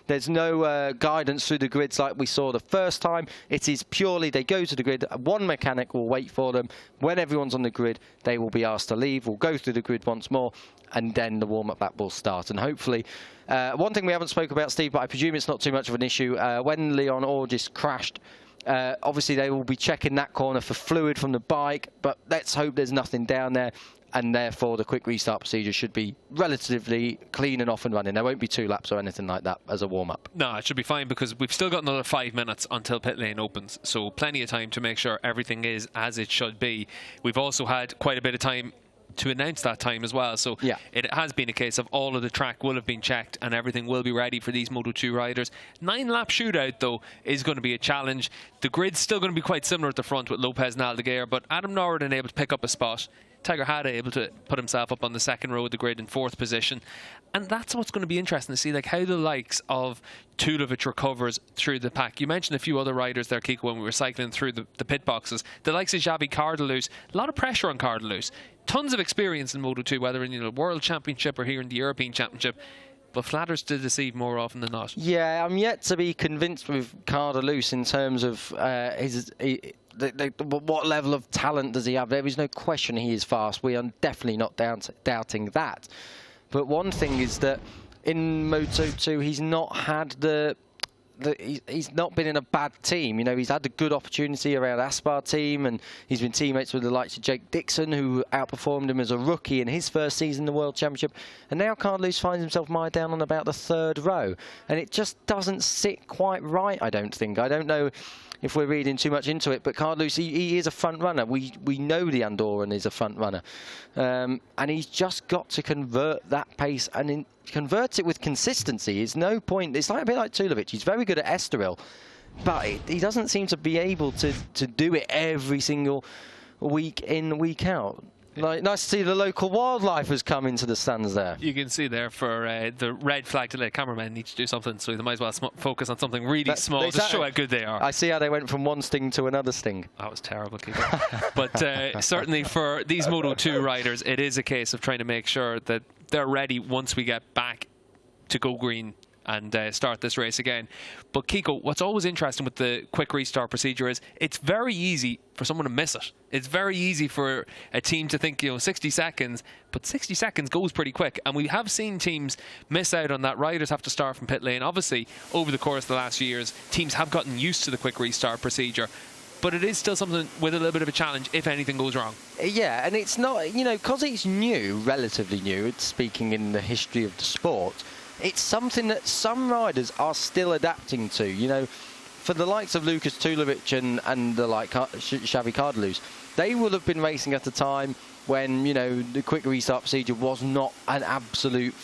there's no guidance through the grids like we saw the first time. It is purely they go to the grid, one mechanic will wait for them. When everyone's on the grid, they will be asked to leave. We'll go through the grid once more, and then the warm-up lap will start. And hopefully, one thing we haven't spoke about, Steve, but I presume it's not too much of an issue, when Leon Orgis crashed, obviously they will be checking that corner for fluid from the bike, but let's hope there's nothing down there. And therefore, the quick restart procedure should be relatively clean and off and running. There won't be 2 laps or anything like that as a warm-up. No, it should be fine, because we've still got another 5 minutes until pit lane opens. So plenty of time to make sure everything is as it should be. We've also had quite a bit of time to announce that time as well. So yeah, it has been a case of all of the track will have been checked and everything will be ready for these Moto2 riders. 9-lap shootout, though, is going to be a challenge. The grid's still going to be quite similar at the front with Lopez and Aldeguer, but Adam Norden able to pick up a spot. Tiger Hada able to put himself up on the second row of the grid in 4th position. And that's what's going to be interesting to see, like how the likes of Tulovic recovers through the pack. You mentioned a few other riders there, Kiko, when we were cycling through the pit boxes. The likes of Xavi Cardelus, a lot of pressure on Cardelus. Tons of experience in Moto2, whether in the World Championship or here in the European Championship. But flatters to deceive more often than not. Yeah, I'm yet to be convinced with Cardelus in terms of what level of talent does he have. There is no question he is fast. We are definitely not doubting that. But one thing is that in Moto2, he's not had he's not been in a bad team. You know, he's had a good opportunity around Aspar team, and he's been teammates with the likes of Jake Dixon, who outperformed him as a rookie in his first season in the World Championship. And now Cardelus finds himself mired down on about the 3rd row. And it just doesn't sit quite right, I don't think. I don't know if we're reading too much into it, but Cardelus, he is a front runner. We know the Andorran is a front runner. And he's just got to convert that pace and convert it with consistency. It's no point. It's like a bit like Tulovic. He's very good at Estoril, but he doesn't seem to be able to do it every single week in, week out. Like, nice to see the local wildlife has come into the stands there. You can see there for the red flag delay. Cameramen need to do something, so they might as well focus on something really small to show how good they are. I see how they went from one sting to another sting. That was terrible, Kiko. But certainly for these Moto2 riders, it is a case of trying to make sure that they're ready once we get back to go green and start this race again. But Kiko, what's always interesting with the quick restart procedure is it's very easy for someone to miss it. It's very easy for a team to think, 60 seconds, but 60 seconds goes pretty quick. And we have seen teams miss out on that. Riders have to start from pit lane. Obviously, over the course of the last few years, teams have gotten used to the quick restart procedure. But it is still something with a little bit of a challenge if anything goes wrong. Yeah, and it's not, because it's new, relatively new, it's speaking in the history of the sport, it's something that some riders are still adapting to. For the likes of Lukas Tulovic and the like Xavi Cardelus, they will have been racing at a time when, the quick restart procedure was not an absolute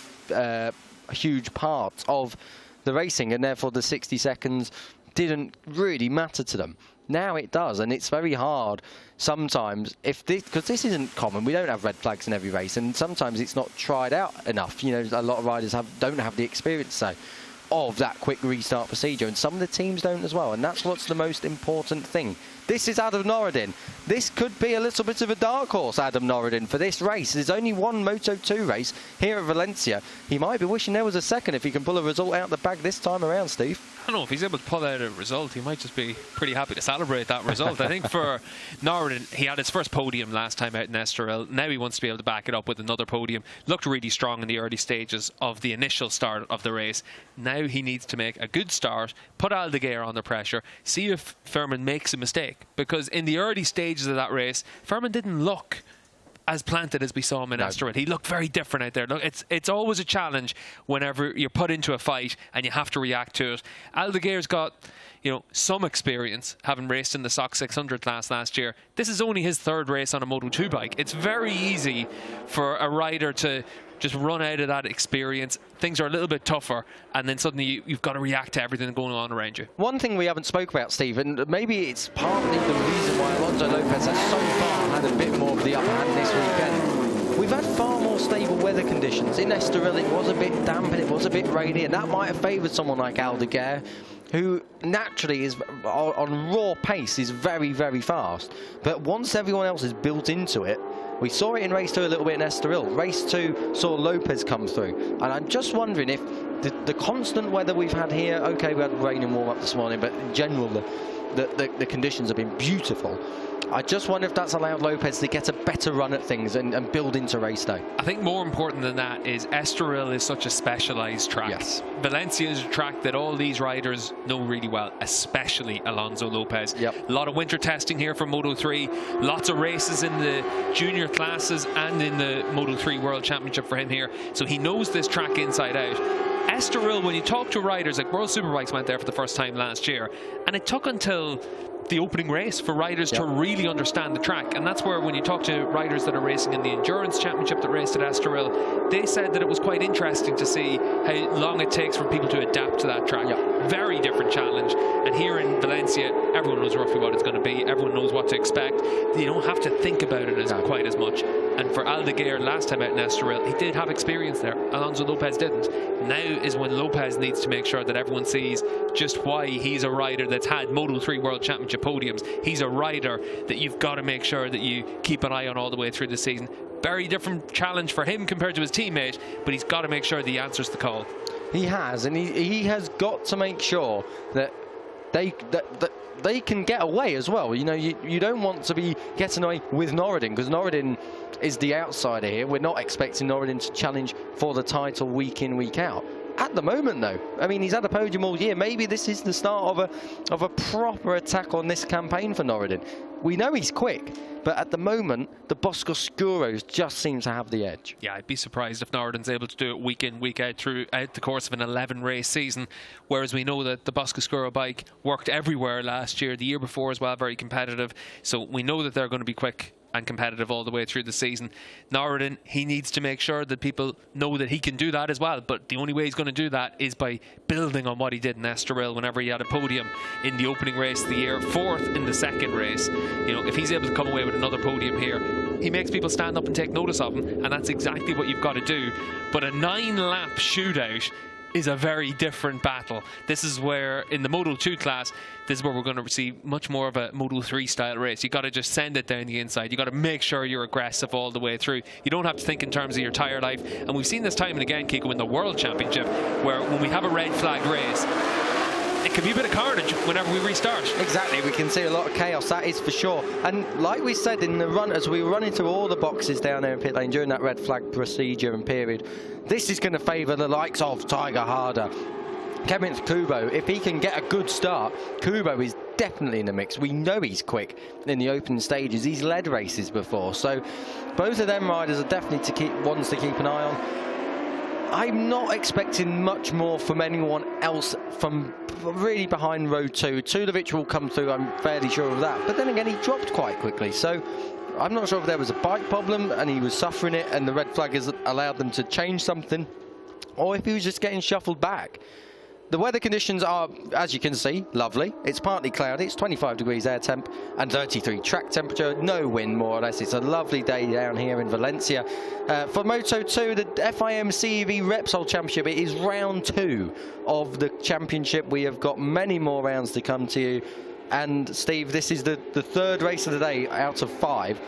huge part of the racing, and therefore the 60 seconds didn't really matter to them. Now it does, and it's very hard sometimes because this isn't common. We don't have red flags in every race, and sometimes it's not tried out enough. A lot of riders don't have the experience of that quick restart procedure, and some of the teams don't as well, and that's what's the most important thing. This is Adam Norden. This could be a little bit of a dark horse, Adam Norden, for this race. There's only one Moto2 race here at Valencia. He might be wishing there was a second if he can pull a result out of the bag this time around, Steve. I don't know if he's able to pull out a result. He might just be pretty happy to celebrate that result. I think for Norden, he had his first podium last time out in Estoril. Now he wants to be able to back it up with another podium. Looked really strong in the early stages of the initial start of the race. Now he needs to make a good start, put Aldegar under pressure, see if Fermin makes a mistake. Because in the early stages of that race, Fermin didn't look as planted as we saw him in Estoril. He looked very different out there. Look, it's always a challenge whenever you're put into a fight and you have to react to it. Aldegar's got some experience, having raced in the SOC 600 class last year. This is only his 3rd race on a Moto2 bike. It's very easy for a rider to just run out of that experience. Things are a little bit tougher, and then suddenly you've got to react to everything going on around you. One thing we haven't spoke about, Steve, and maybe it's partly the reason why Alonzo Lopez has so far had a bit more of the upper hand this weekend. We've had far more stable weather conditions. In Estoril it was a bit damp and it was a bit rainy, and that might have favoured someone like Aldegar, who naturally is on raw pace, is very, very fast. But once everyone else is built into it, we saw it in race 2 a little bit in Estoril. Race 2 saw Lopez come through. And I'm just wondering if the constant weather we've had here, okay, we had rain and warm up this morning, but in general, the conditions have been beautiful. I just wonder if that's allowed Lopez to get a better run at things and build into race day. I think more important than that is Estoril is such a specialised track. Yes. Valencia is a track that all these riders know really well, especially Alonzo Lopez. Yep. A lot of winter testing here for Moto3, lots of races in the junior classes and in the Moto3 World Championship for him here. So he knows this track inside out. Estoril, when you talk to riders, like World Superbikes went there for the first time last year, and it took until the opening race for riders to really understand the track. And that's where, when you talk to riders that are racing in the Endurance Championship that raced at Estoril, they said that it was quite interesting to see how long it takes for people to adapt to that track. Very different challenge. And here in Valencia, everyone knows roughly what it's going to be. Everyone knows what to expect. You don't have to think about it quite as much. And for Aldeguer, last time out in Estoril, he did have experience there. Alonzo Lopez didn't. Now is when Lopez needs to make sure that everyone sees just why he's a rider that's had Moto3 World Championship podiums. He's a rider that you've got to make sure that you keep an eye on all the way through the season. Very different challenge for him compared to his teammate, but he's got to make sure that he answers the call. He has, and he has got to make sure that they can get away as well. You know, you don't want to be getting away with Norden, because Norden is the outsider here. We're not expecting Norden to challenge for the title week in, week out. At the moment, though, I mean, he's had a podium all year. Maybe this is the start of a proper attack on this campaign for Norden. We know he's quick, but at the moment, the Boscoscuros just seem to have the edge. Yeah, I'd be surprised if Norden's able to do it week in, week out throughout the course of an 11-race season, whereas we know that the Boscoscuro bike worked everywhere last year, the year before as well, very competitive. So we know that they're going to be quick and competitive all the way through the season. Norden, he needs to make sure that people know that he can do that as well, but the only way he's going to do that is by building on what he did in Estoril whenever he had a podium in the opening race of the year, 4th in the second race. You know, if he's able to come away with another podium here, he makes people stand up and take notice of him, and that's exactly what you've got to do. But a 9-lap shootout is a very different battle. This is where, in the Moto2 class, this is where we're going to see much more of a Moto3 style race. You got to just send it down the inside. You got to make sure you're aggressive all the way through. You don't have to think in terms of your tyre life. And we've seen this time and again, Kiko, in the World Championship, where when we have a red flag race, it can be a bit of carnage whenever we restart. Exactly, we can see a lot of chaos, that is for sure. And like we said in the run, as we were running through all the boxes down there in pit lane during that red flag procedure and period, this is going to favour the likes of Tiger Harder, Kevin Kubo. If he can get a good start, Kubo is definitely in the mix. We know he's quick in the open stages. He's led races before, so both of them riders are definitely ones to keep an eye on. I'm not expecting much more from anyone else from really behind row 2. Tulovic will come through, I'm fairly sure of that. But then again, he dropped quite quickly. So I'm not sure if there was a bike problem and he was suffering it and the red flag has allowed them to change something, or if he was just getting shuffled back. The weather conditions are, as you can see, lovely. It's partly cloudy, it's 25 degrees air temp and 33 track temperature, no wind more or less. It's a lovely day down here in Valencia. For Moto2, the FIM CEV Repsol Championship, it is round 2 of the championship. We have got many more rounds to come to you. And Steve, this is the 3rd race of the day out of 5.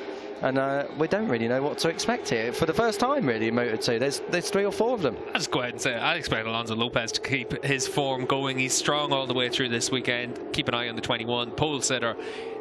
And we don't really know what to expect here. For the first time, really, in Moto2, there's 3 or 4 of them. I'll just go ahead and say I expect Alonzo Lopez to keep his form going. He's strong all the way through this weekend. Keep an eye on the 21 pole sitter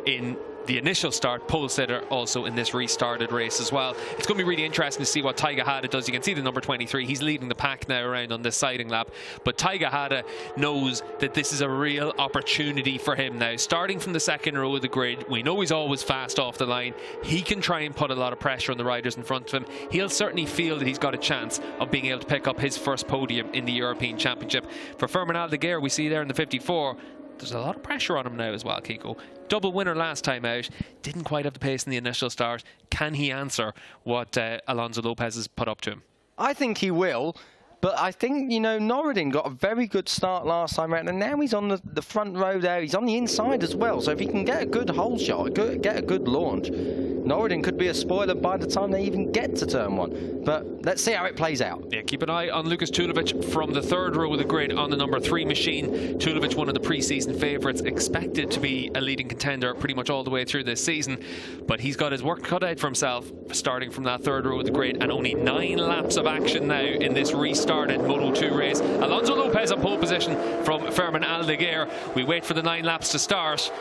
in the initial start, pole sitter also in this restarted race as well. It's going to be really interesting to see what Tiger Hada does. You can see the number 23. He's leading the pack now around on this siding lap. But Tiger Hada knows that this is a real opportunity for him now. Starting from the 2nd row of the grid, we know he's always fast off the line. He can try and put a lot of pressure on the riders in front of him. He'll certainly feel that he's got a chance of being able to pick up his first podium in the European Championship. For Fermin Aldeguer, we see there in the 54, there's a lot of pressure on him now as well, Kiko. Double winner last time out, didn't quite have the pace in the initial start. Can he answer what Alonzo Lopez has put up to him? I think he will. But I think, you know, Norden got a very good start last time around, and now he's on the front row there. He's on the inside as well, so if he can get a good hole shot, get a good launch, Norden could be a spoiler by the time they even get to turn 1. But let's see how it plays out. Yeah, keep an eye on Lucas Tulovic from the 3rd row of the grid on the number 3 machine. Tulovic, one of the pre-season favourites, expected to be a leading contender pretty much all the way through this season. But he's got his work cut out for himself, starting from that 3rd row of the grid, and only 9 laps of action now in this restarted Moto2 race. Alonzo Lopez on pole position from Fermin Aldeguer. We wait for the 9 laps to start.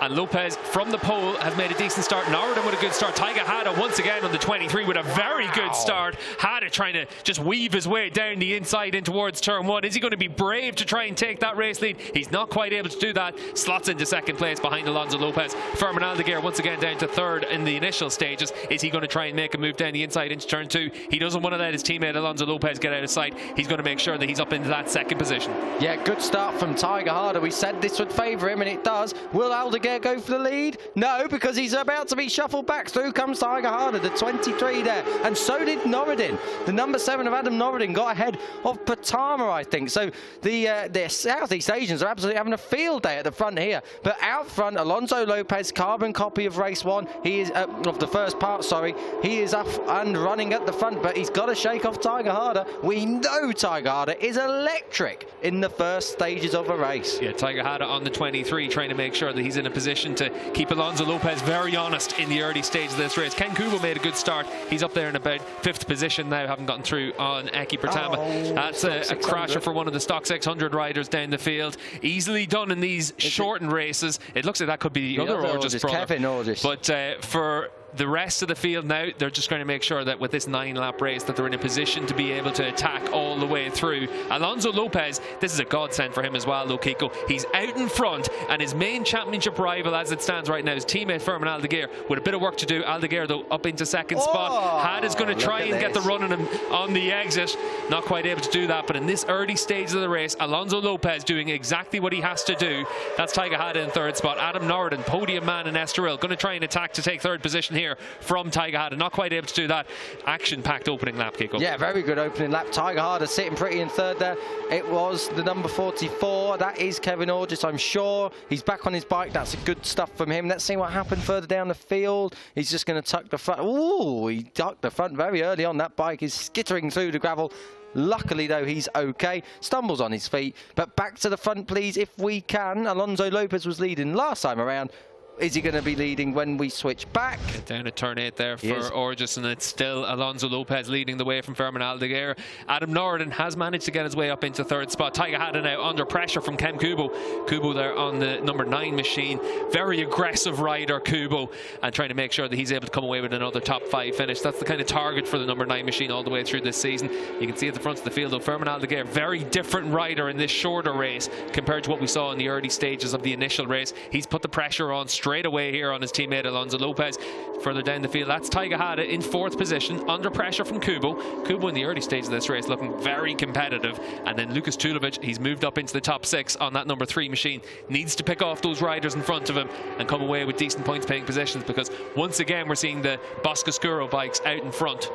And Lopez from the pole has made a decent start. Norden with a good start. Tiger Hada once again on the 23 with a very good start. Hada trying to just weave his way down the inside in towards turn 1. Is he going to be brave to try and take that race lead? He's not quite able to do that. Slots into 2nd place behind Alonzo Lopez. Fermin Aldeguer once again down to 3rd in the initial stages. Is he going to try and make a move down the inside into turn 2? He doesn't want to let his teammate Alonzo Lopez get out of sight. He's going to make sure that he's up into that 2nd position. Yeah, good start from Tiger Hada. We said this would favour him, and it does. Will Aldeguer Aldeguer go for the lead? No, because he's about to be shuffled back. Through comes Tiger Harder, the 23 there. And so did Norden. The number 7 of Adam Norden got ahead of Patama, I think. So the Southeast Asians are absolutely having a field day at the front here. But out front, Alonzo Lopez, carbon copy of race 1. He is of the first part, sorry. He is up and running at the front, but he's got to shake off Tiger Harder. We know Tiger Harder is electric in the first stages of a race. Yeah, Tiger Harder on the 23, trying to make sure that he's in a position to keep Alonzo Lopez very honest in the early stage of this race. Ken Kubo made a good start. He's up there in about 5th position now, having gotten through on Eki Pratama. That's a crasher for one of the stock 600 riders down the field. Easily done in these shortened races. It looks like that could be the other Orgis brother. Kevin Orgis. But for the rest of the field now, they're just going to make sure that with this 9-lap race that they're in a position to be able to attack all the way through. Alonzo Lopez, this is a godsend for him as well, though, Kiko. He's out in front, and his main championship rival as it stands right now is teammate Fermin Aldeguer with a bit of work to do. Aldeguer, though, up into 2nd spot. Hada's going to try and get the run on him on the exit. Not quite able to do that, but in this early stage of the race, Alonzo Lopez doing exactly what he has to do. That's Tiger Hada in 3rd spot. Adam Norden, podium man in Estoril, going to try and attack to take 3rd position here from Tiger Harder. Not quite able to do that. Action-packed opening lap, Kiko. Yeah, very good opening lap. Tiger Harder sitting pretty in 3rd there. It was the number 44. That is Kevin Orgis, I'm sure. He's back on his bike. That's good stuff from him. Let's see what happened further down the field. He's just going to tuck the front. Ooh, he tucked the front very early on. That bike is skittering through the gravel. Luckily, though, he's okay. Stumbles on his feet. But back to the front, please, if we can. Alonzo Lopez was leading last time around. Is he going to be leading when we switch back? Down at turn 8 there for Orgis, and it's still Alonzo Lopez leading the way from Fermin Aldeguer. Adam Norden has managed to get his way up into 3rd spot. Tiger Hada now under pressure from Ken Kubo. Kubo there on the number 9 machine. Very aggressive rider, Kubo, and trying to make sure that he's able to come away with another top 5 finish. That's the kind of target for the number 9 machine all the way through this season. You can see at the front of the field, though, Fermin Aldeguer, very different rider in this shorter race compared to what we saw in the early stages of the initial race. He's put the pressure on straight away here on his teammate Alonzo Lopez. Further down the field, that's Tiger Hada in 4th position, under pressure from Kubo. Kubo in the early stage of this race looking very competitive, and then Lucas Tulovic, he's moved up into the top 6 on that number 3 machine. Needs to pick off those riders in front of him and come away with decent points paying positions, because once again we're seeing the Boscoscuro bikes out in front.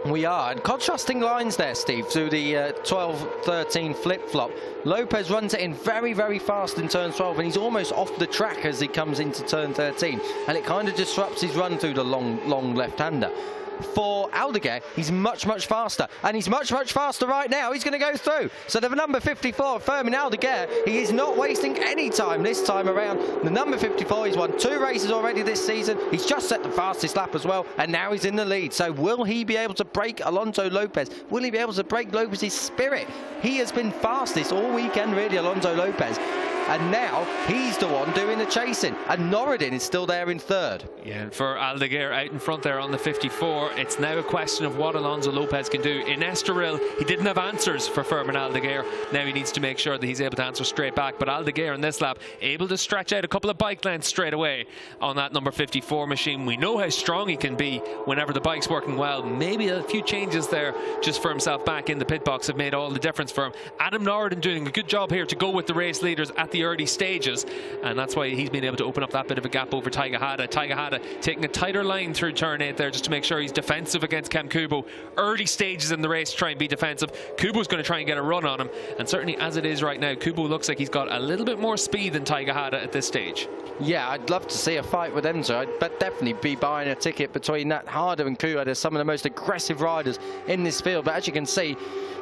We are, and contrasting lines there, Steve, through the 12-13 flip-flop. Lopez runs it in very, very fast in turn 12, and he's almost off the track as he comes into turn 13, and it kind of disrupts his run through the long left-hander. For Aldeguer, he's much faster, and he's much faster right now. He's going to go through. So the number 54, Fermin Aldeguer, he is not wasting any time this time around. The number 54, he's won 2 races already this season. He's just set the fastest lap as well, and now he's in the lead. So will he be able to break Alonzo Lopez? Will he be able to break Lopez's spirit? He has been fastest all weekend, really, Alonzo Lopez. And now he's the one doing the chasing, and Norden is still there in 3rd. Yeah, and for Aldeguer out in front there on the 54, it's now a question of what Alonzo Lopez can do. In Estoril, he didn't have answers for Fermin Aldeguer. Now he needs to make sure that he's able to answer straight back. But Aldeguer in this lap, able to stretch out a couple of bike lengths straight away on that number 54 machine. We know how strong he can be whenever the bike's working well. Maybe a few changes there just for himself back in the pit box have made all the difference for him. Adam Norden doing a good job here to go with the race leaders at the early stages, and that's why he's been able to open up that bit of a gap over Tiger Hada. Tiger Hada taking a tighter line through turn 8 there just to make sure he's defensive against Ken Kubo. Early stages in the race to try and be defensive. Kubo's going to try and get a run on him, and certainly as it is right now, Kubo looks like he's got a little bit more speed than Tiger Hada at this stage. Yeah, I'd love to see a fight with them, so I'd definitely be buying a ticket between that Hada and Kubo. They're some of the most aggressive riders in this field, but as you can see,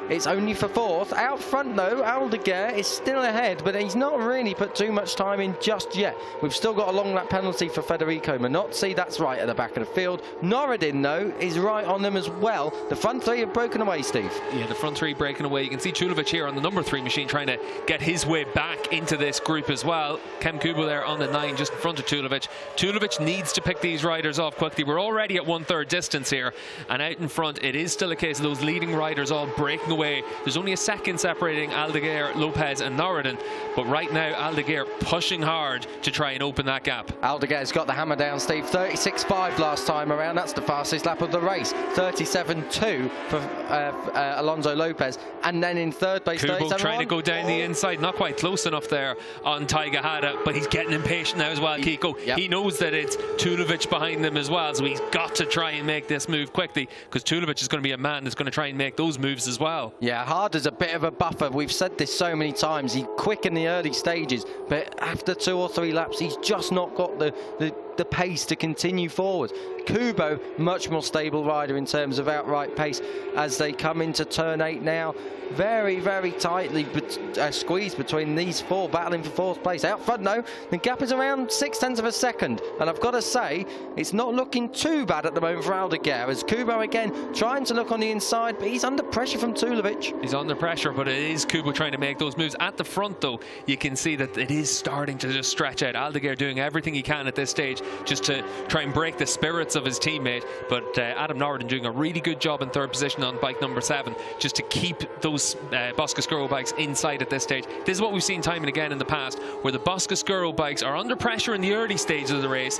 it's only for 4th. Out front, though, Aldeguer is still ahead, but he's not really put too much time in just yet. We've still got a long lap penalty for Federico Minozzi. That's right at the back of the field. Norden, though, is right on them as well. The front 3 have broken away, Steve. Yeah, the front 3 breaking away. You can see Tulovic here on the number 3 machine trying to get his way back into this group as well. Ken Kubo there on the 9 just in front of Tulovic. Tulovic needs to pick these riders off quickly. We're already at 1/3 distance here, and out in front it is still a case of those leading riders all breaking away away. There's only a second separating Aldegar, Lopez and Norden, but right now Aldegar pushing hard to try and open that gap. Aldegar's got the hammer down, Steve. 36.5 last time around. That's the fastest lap of the race. 37.2 for Alonzo Lopez. And then in third place, Kubo trying to go down the inside. Not quite close enough there on Taiga Hada, but he's getting impatient now as well, Kiko. He knows that it's Tulovic behind them as well, so he's got to try and make this move quickly, because Tulovic is going to be a man that's going to try and make those moves as well. Yeah, Hada's a bit of a buffer. We've said this so many times. He's quick in the early stages, but after 2 or 3 laps, he's just not got the pace to continue forward. Kubo, much more stable rider in terms of outright pace as they come into turn 8 now. Very, very tightly squeezed between these 4, battling for 4th place. Out front, though, the gap is around 0.6 of a second. And I've got to say, it's not looking too bad at the moment for Aldegar, as Kubo again trying to look on the inside, but he's under pressure from Tulovic. He's under pressure, but it is Kubo trying to make those moves. At the front, though, you can see that it is starting to just stretch out. Aldegar doing everything he can at this stage just to try and break the spirits of his teammate, but Adam Norden doing a really good job in 3rd position on bike number 7, just to keep those Boscoscuro bikes inside at this stage. This is what we've seen time and again in the past, where the Boscoscuro bikes are under pressure in the early stages of the race,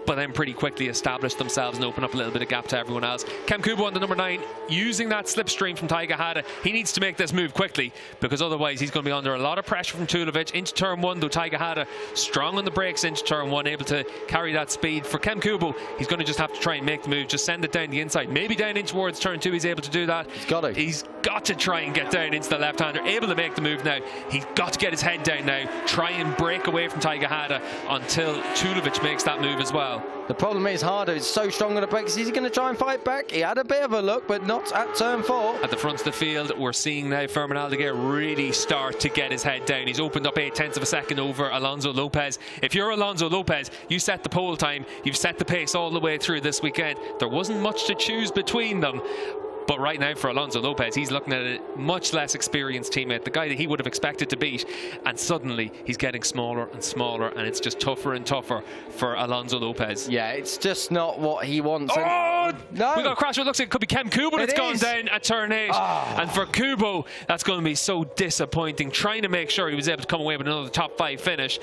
but then pretty quickly establish themselves and open up a little bit of gap to everyone else. Cam Kubo on the number 9, using that slipstream from Taiga Hada. He needs to make this move quickly, because otherwise he's going to be under a lot of pressure from Tulovic. Into turn 1, though, Taiga Hada strong on the brakes into turn 1, able to carry that speed. For Cam Kubo, he's going to just have to try and make the move, just send it down the inside, maybe down in towards turn 2. He's able to do that. He's got to try and get down into the left-hander, able to make the move now. He's got to get his head down now, try and break away from Taiga Hada until Tulovic makes that move as well. The problem is Hada is so strong on the brakes. Is he going to try and fight back? He had a bit of a look, but not at turn 4. At the front of the field, we're seeing now Fermin Aldeguer really start to get his head down. He's opened up 0.8 of a second over Alonzo Lopez. If you're Alonzo Lopez, you set the pole time, you've set the pace all the way through this weekend. There wasn't much to choose between them. But right now for Alonzo Lopez, he's looking at a much less experienced teammate, the guy that he would have expected to beat, and suddenly he's getting smaller and smaller, and it's just tougher and tougher for Alonzo Lopez. Yeah, it's just not what he wants. Oh! No! We got a crash. It looks like it could be Cam Kubo that's gone down at turn 8. Oh. And for Kubo, that's going to be so disappointing. Trying to make sure he was able to come away with another top 5 finish.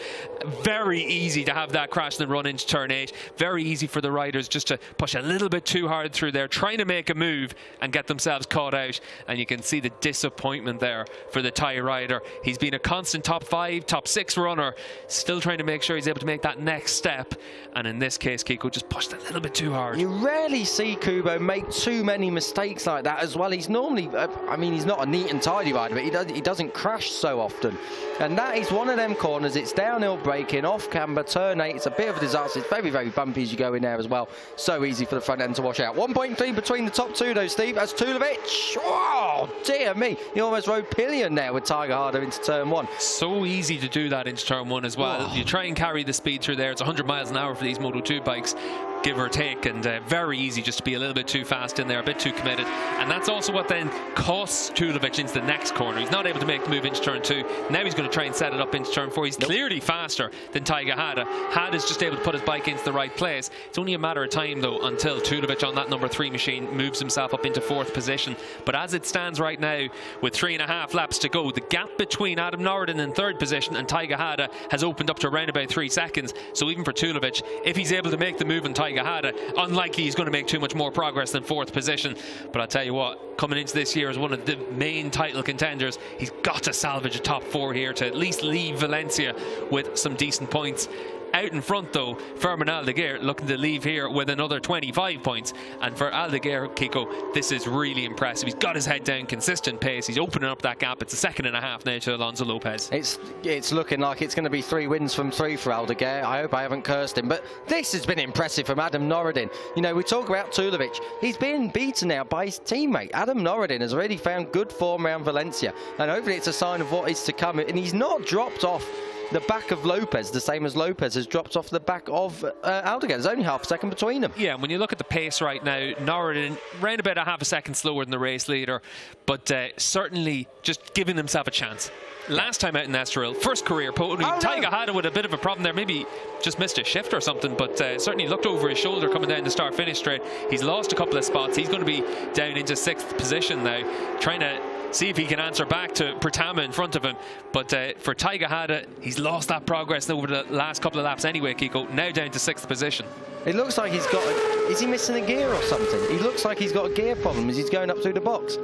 Very easy to have that crash and then run into turn 8. Very easy for the riders just to push a little bit too hard through there, trying to make a move and get themselves caught out. And you can see the disappointment there for the Thai rider. He's been a constant top 5, top 6 runner, still trying to make sure he's able to make that next step. And in this case, Kiko just pushed a little bit too hard. You rarely see Kubo make too many mistakes like that as well. He's normally, I mean, he's not a neat and tidy rider, but he doesn't crash so often. And that is one of them corners. It's downhill braking, off camber, turn 8. It's a bit of a disaster. It's very, very bumpy as you go in there as well. So easy for the front end to wash out. 1.3 between the top 2 though, Steve. That's Tulovic. Oh, dear me. He almost rode pillion there with Taiga Hada into turn 1. So easy to do that into turn 1 as well. Oh. You try and carry the speed through there. It's 100 miles an hour for these Moto2 bikes, give or take, and very easy just to be a little bit too fast in there, a bit too committed. And that's also what then costs Tulovic into the next corner. He's not able to make the move into turn 2. Now he's going to try and set it up into turn 4. He's clearly faster than Taiga Hada. Hada's just able to put his bike into the right place. It's only a matter of time, though, until Tulovic on that number 3 machine moves himself up into 4th position. But as it stands right now, with 3.5 laps to go, the gap between Adam Norden in 3rd position and Taiga Hada has opened up to around about 3 seconds. So even for Tulovic, if he's able to make the move on Taiga Hada, unlikely he's going to make too much more progress than 4th position. But I'll tell you what, coming into this year as one of the main title contenders, he's got to salvage a top 4 here to at least leave Valencia with some decent points. Out in front, though, Fermin Aldeguer looking to leave here with another 25 points. And for Aldeguer, Kiko, this is really impressive. He's got his head down, consistent pace. He's opening up that gap. It's a 1.5 seconds now to Alonzo Lopez. It's looking like it's going to be 3 wins from 3 for Aldeguer. I hope I haven't cursed him. But this has been impressive from Adam Norden. You know, we talk about Tulovic. He's been beaten now by his teammate. Adam Norden has already found good form around Valencia. And hopefully it's a sign of what is to come. And he's not dropped off the back of Lopez, the same as Lopez has dropped off the back of Aldegar. There's only half a second between them. Yeah, when you look at the pace right now, Norden round about a half a second slower than the race leader, but certainly just giving himself a chance. Last time out in Estoril, first career podium. Taiga Hada with a bit of a problem there, maybe just missed a shift or something, but certainly looked over his shoulder coming down the start-finish straight. He's lost a couple of spots. He's going to be down into 6th position now, trying to see if he can answer back to Pertama in front of him. But for Taigahara, he's lost that progress over the last couple of laps anyway, Kiko. Now down to 6th position. It looks like he's got is he missing a gear or something? He looks like he's got a gear problem as he's going up through the box.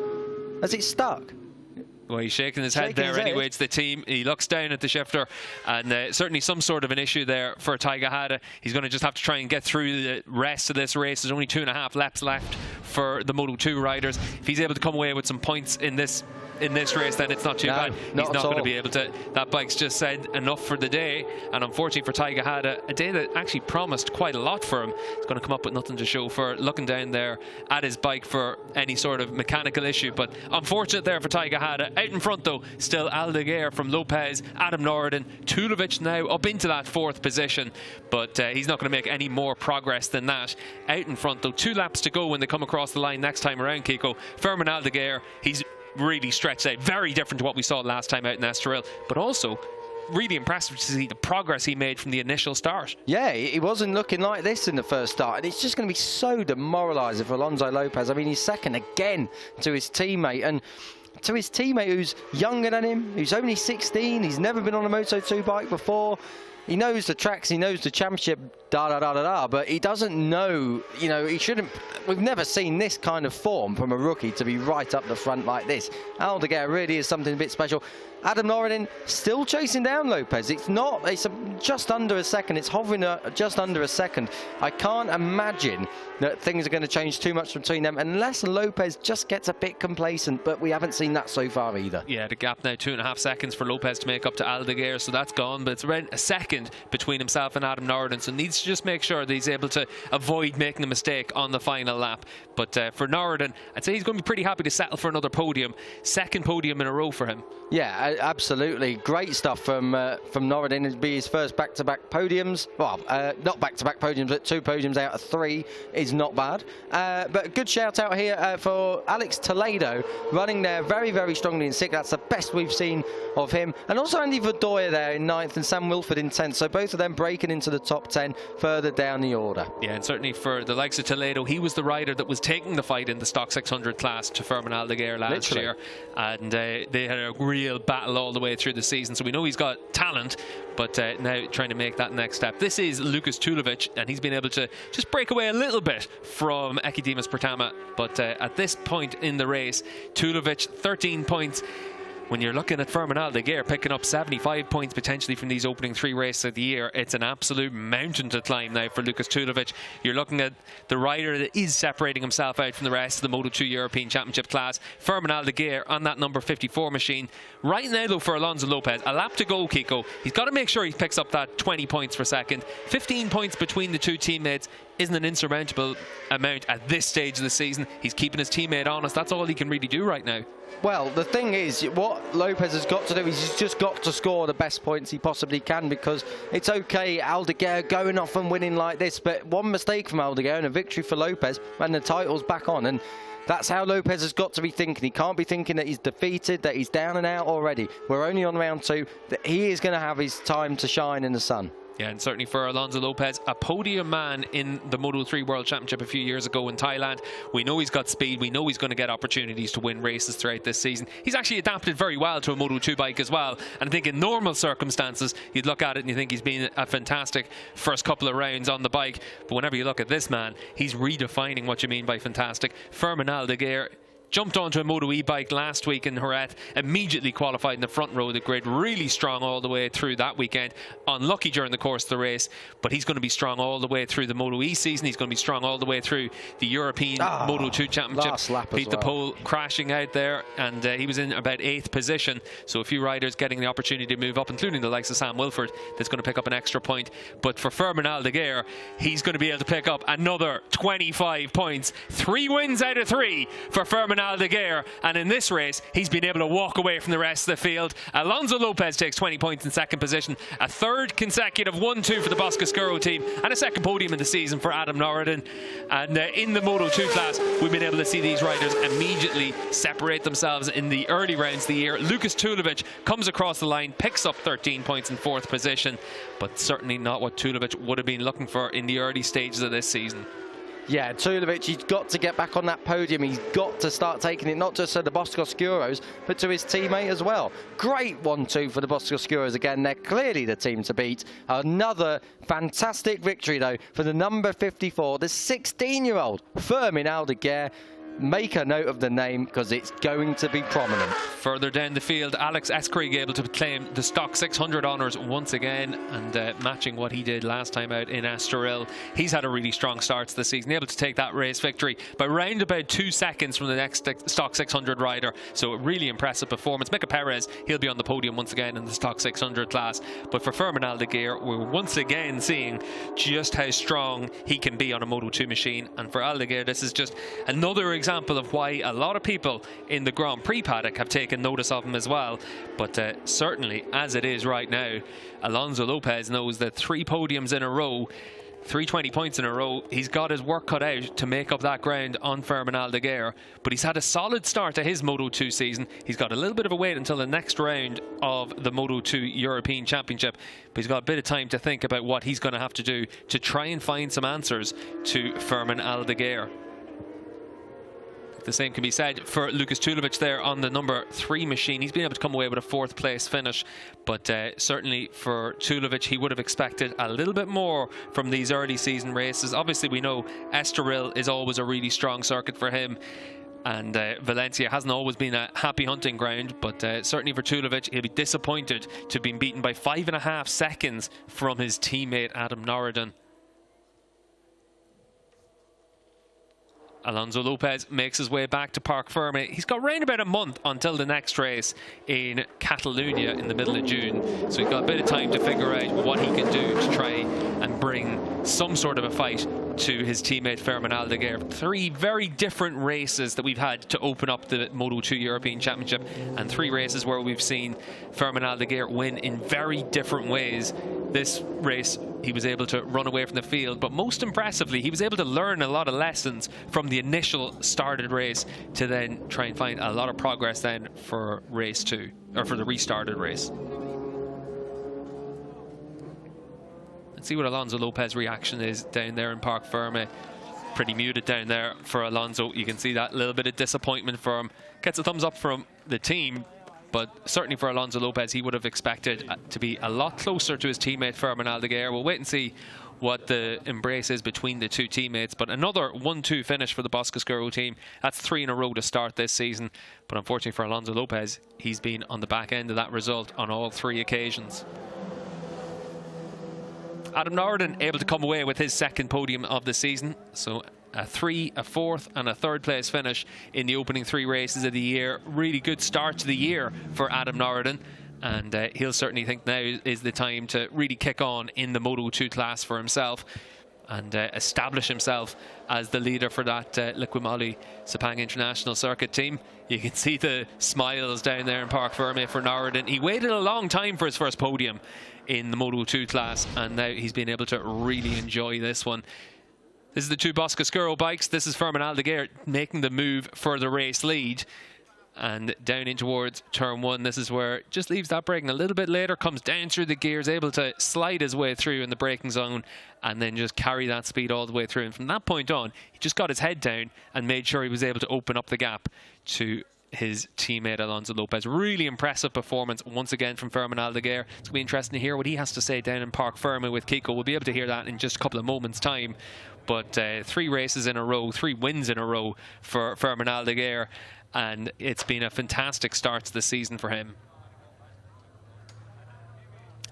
Has it stuck? Well, he's shaking his head there anyway. It's the team. He looks down at the shifter, and certainly some sort of an issue there for Taigahara. He's going to just have to try and get through the rest of this race. There's only 2.5 laps left for the Moto2 riders. If he's able to come away with some points in this race, then it's not too bad. He's not going to be able to. That bike's just said enough for the day, and unfortunately for Taigahara, a day that actually promised quite a lot for him. He's going to come up with nothing to show for looking down there at his bike for any sort of mechanical issue. But unfortunate there for Taigahara. Out in front though, still Aldeguer from Lopez, Adam Norden, Tulovic now up into that 4th position, but he's not going to make any more progress than that. Out in front though, 2 laps to go when they come across the line next time around, Kiko. Fermin Aldeguer, he's really stretched out, very different to what we saw last time out in Estoril, but also really impressive to see the progress he made from the initial start. Yeah, he wasn't looking like this in the first start, and it's just going to be so demoralising for Alonzo Lopez. I mean, he's second again to his teammate, and to his teammate who's younger than him, who's only 16, he's never been on a Moto2 bike before. He knows the tracks, he knows the championship, but he doesn't know, you know, he shouldn't. We've never seen this kind of form from a rookie to be right up the front like this. Aldeguer really is something a bit special. Adam Norden still chasing down Lopez. It's just under a second. It's hovering just under a second. I can't imagine that things are going to change too much between them unless Lopez just gets a bit complacent, but we haven't seen that so far either. Yeah, the gap now 2.5 seconds for Lopez to make up to Aldeguer, so that's gone, but it's around a second between himself and Adam Norden, so needs to just make sure that he's able to avoid making a mistake on the final lap. But for Norden, I'd say he's going to be pretty happy to settle for another podium. 2nd podium in a row for him. Yeah, absolutely. Great stuff from Norden. It'll be his first back-to-back podiums. Well, not back-to-back podiums, but 2 podiums out of 3 is not bad. But a good shout out here for Alex Toledo, running there very, very strongly in 6th. That's the best we've seen of him. And also Andy Verdoya there in 9th and Sam Wilford in 10th. So both of them breaking into the top 10 further down the order. Yeah, and certainly for the likes of Toledo, he was the rider that was taking the fight in the Stock 600 class to Fermin Aldeguer last year. And they had a real battle all the way through the season, so we know he's got talent, but now trying to make that next step. This is Lukas Tulovic, and he's been able to just break away a little bit from Ekidimas Pertama, but at this point in the race, Tulovic 13 points. When you're looking at Fermin Aldeguer picking up 75 points potentially from these opening 3 races of the year, it's an absolute mountain to climb now for Lukas Tulovic. You're looking at the rider that is separating himself out from the rest of the Moto2 European Championship class. Fermin Aldeguer on that number 54 machine. Right now though for Alonzo Lopez, a lap to go, Kiko. He's got to make sure he picks up that 20 points per second. 15 points between the 2 teammates isn't an insurmountable amount at this stage of the season. He's keeping his teammate honest. That's all he can really do right now. Well, the thing is, what Lopez has got to do is he's just got to score the best points he possibly can, because it's okay, Aldeguer going off and winning like this, but one mistake from Aldeguer and a victory for Lopez and the title's back on, and that's how Lopez has got to be thinking. He can't be thinking that he's defeated, that he's down and out already. We're only on round 2. That he is going to have his time to shine in the sun. Yeah, and certainly for Alonzo Lopez, a podium man in the Moto3 World Championship a few years ago in Thailand. We know he's got speed. We know he's going to get opportunities to win races throughout this season. He's actually adapted very well to a Moto2 bike as well. And I think in normal circumstances, you'd look at it and you think he's been a fantastic first couple of rounds on the bike. But whenever you look at this man, he's redefining what you mean by fantastic. Fermin Aldeguer jumped onto a Moto E bike last week in Jerez, immediately qualified in the front row of the grid, really strong all the way through that weekend. Unlucky during the course of the race, but he's going to be strong all the way through the Moto E season. He's going to be strong all the way through the European Moto2 Championship. Beat the pole, crashing out there, and he was in about 8th position. So a few riders getting the opportunity to move up, including the likes of Sam Wilford, that's going to pick up an extra point. But for Fermin Aldeguer, he's going to be able to pick up another 25 points. 3 wins out of 3 for Fermin Aldeguer, and in this race he's been able to walk away from the rest of the field. Alonzo Lopez takes 20 points in 2nd position, a 3rd consecutive 1-2 for the Boscoscuro team, and a 2nd podium in the season for Adam Norden. And in the Moto2 class, we've been able to see these riders immediately separate themselves in the early rounds of the year. Lukas Tulovic comes across the line, picks up 13 points in 4th position, but certainly not what Tulovic would have been looking for in the early stages of this season. Yeah, Tulovic, he's got to get back on that podium. He's got to start taking it, not just to the Boscoscuros, but to his teammate as well. Great 1-2 for the Boscoscuros again. They're clearly the team to beat. Another fantastic victory, though, for the number 54, the 16-year-old Fermin Aldeguer. Make a note of the name because it's going to be prominent. Further down the field, Alex Eskrig able to claim the stock 600 honours once again, and matching what he did last time out in Estoril. He's had a really strong start to the season, able to take that race victory by round about 2 seconds from the next stock 600 rider. So a really impressive performance. Mika Perez, he'll be on the podium once again in the stock 600 class. But for Fermin Aldeguer, we're once again seeing just how strong he can be on a Moto2 machine. And for Aldeguer, this is just another example of why a lot of people in the Grand Prix paddock have taken notice of him as well. But certainly, as it is right now, Alonzo Lopez knows that 3 podiums in a row, 320 points in a row, he's got his work cut out to make up that ground on Fermin Aldeguer. But he's had a solid start to his Moto2 season. He's got a little bit of a wait until the next round of the Moto2 European Championship, but he's got a bit of time to think about what he's going to have to do to try and find some answers to Fermin Aldeguer. The same can be said for Lukas Tulovic there on the number 3 machine. He's been able to come away with a 4th place finish, but certainly for Tulovic, he would have expected a little bit more from these early season races. Obviously, we know Estoril is always a really strong circuit for him, and Valencia hasn't always been a happy hunting ground, but certainly for Tulovic, he'll be disappointed to have been beaten by 5.5 seconds from his teammate Adam Norden. Alonzo Lopez makes his way back to Parc Ferme. He's got round about a month until the next race in Catalonia in the middle of June. So he's got a bit of time to figure out what he can do to try and bring some sort of a fight to his teammate Fermin Aldeguer. 3 very different races that we've had to open up the Moto2 European Championship, and 3 races where we've seen Fermin Aldeguer win in very different ways. This race, he was able to run away from the field, but most impressively, he was able to learn a lot of lessons from the initial started race to then try and find a lot of progress then for race 2, or for the restarted race. Let's see what Alonzo Lopez's reaction is down there in Parc Ferme. Pretty muted down there for Alonzo. You can see that little bit of disappointment for him. Gets a thumbs up from the team, but certainly for Alonzo Lopez, he would have expected to be a lot closer to his teammate Fermin Aldeguer. We'll wait and see what the embrace is between the 2 teammates, but another 1-2 finish for the Boscoscuro team. That's 3 in a row to start this season, but unfortunately for Alonzo Lopez, he's been on the back end of that result on all 3 occasions. Adam Norden able to come away with his 2nd podium of the season, so a 3, a 4th and a 3rd place finish in the opening 3 races of the year. Really good start to the year for Adam Norden, and he'll certainly think now is the time to really kick on in the Moto2 class for himself and establish himself as the leader for that Liqui Sepang International Circuit team. You can see the smiles down there in Parc Ferme for Norden. He waited a long time for his first podium in the Moto2 class, and now he's been able to really enjoy this one. This is the 2 Boscoscuro bikes. This is Fermin Aldeguer making the move for the race lead. And down in towards turn 1, this is where just leaves that braking a little bit later, comes down through the gears, able to slide his way through in the braking zone and then just carry that speed all the way through. And from that point on, he just got his head down and made sure he was able to open up the gap to his teammate Alonzo Lopez. Really impressive performance once again from Fermin Aldeguer. It's going to be interesting to hear what he has to say down in Parc Ferme with Kiko. We'll be able to hear that in just a couple of moments' time. But 3 races in a row, 3 wins in a row for Fermin Aldeguer, and it's been a fantastic start to the season for him.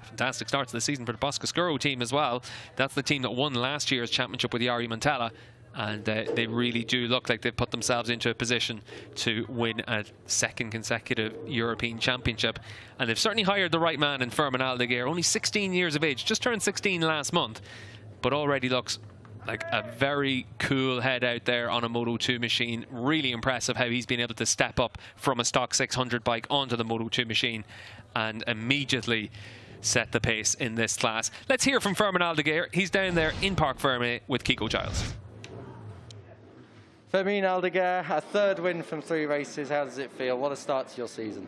Fantastic start to the season for the Boscoscuro team as well. That's the team that won last year's championship with Jari Montella, and they really do look like they've put themselves into a position to win a 2nd consecutive European Championship. And they've certainly hired the right man in Fermin Aldeguer, only 16 years of age, just turned 16 last month, but already looks like a very cool head out there on a Moto2 machine. Really impressive how he's been able to step up from a stock 600 bike onto the Moto2 machine and immediately set the pace in this class. Let's hear from Fermin Aldeguer. He's down there in Parc Ferme with Kiko Giles. Fermin Aldeguer, a 3rd win from 3 races. How does it feel? What a start to your season.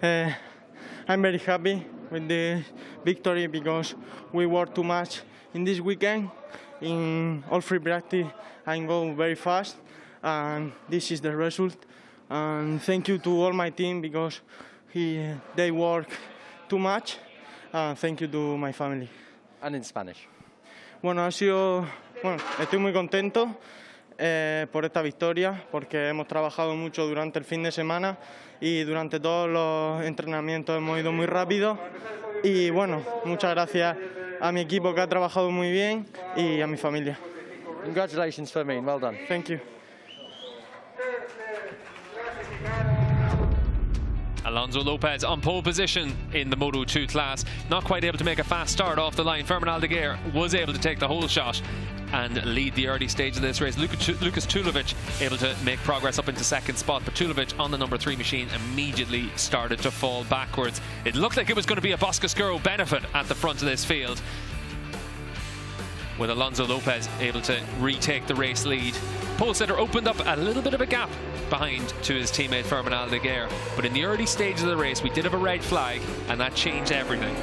I'm very happy with the victory because we worked too much in this weekend. in all free practice I'm going very fast, and this is the result. And thank you to all my team because they work too much. Thank you to my family. And in Spanish. Bueno, estoy muy contento por esta victoria, porque hemos trabajado mucho durante el fin de semana y durante todos los entrenamientos hemos ido muy rápido. Y bueno, muchas gracias a mi equipo que ha trabajado muy bien y a mi familia. Congratulations, Fermin. Well done. Thank you. Alonzo Lopez on pole position in the Moto2 class. Not quite able to make a fast start off the line. Fermin Aldeguer was able to take the whole shot and lead the early stage of this race. Lucas Tulovic able to make progress up into second spot, but Tulovic on the number 3 machine immediately started to fall backwards. It looked like it was going to be a Boscoscuro benefit at the front of this field, with Alonzo Lopez able to retake the race lead. Pole sitter opened up a little bit of a gap behind to his teammate Fermin Aldeguer, but in the early stages of the race we did have a red flag, and that changed everything.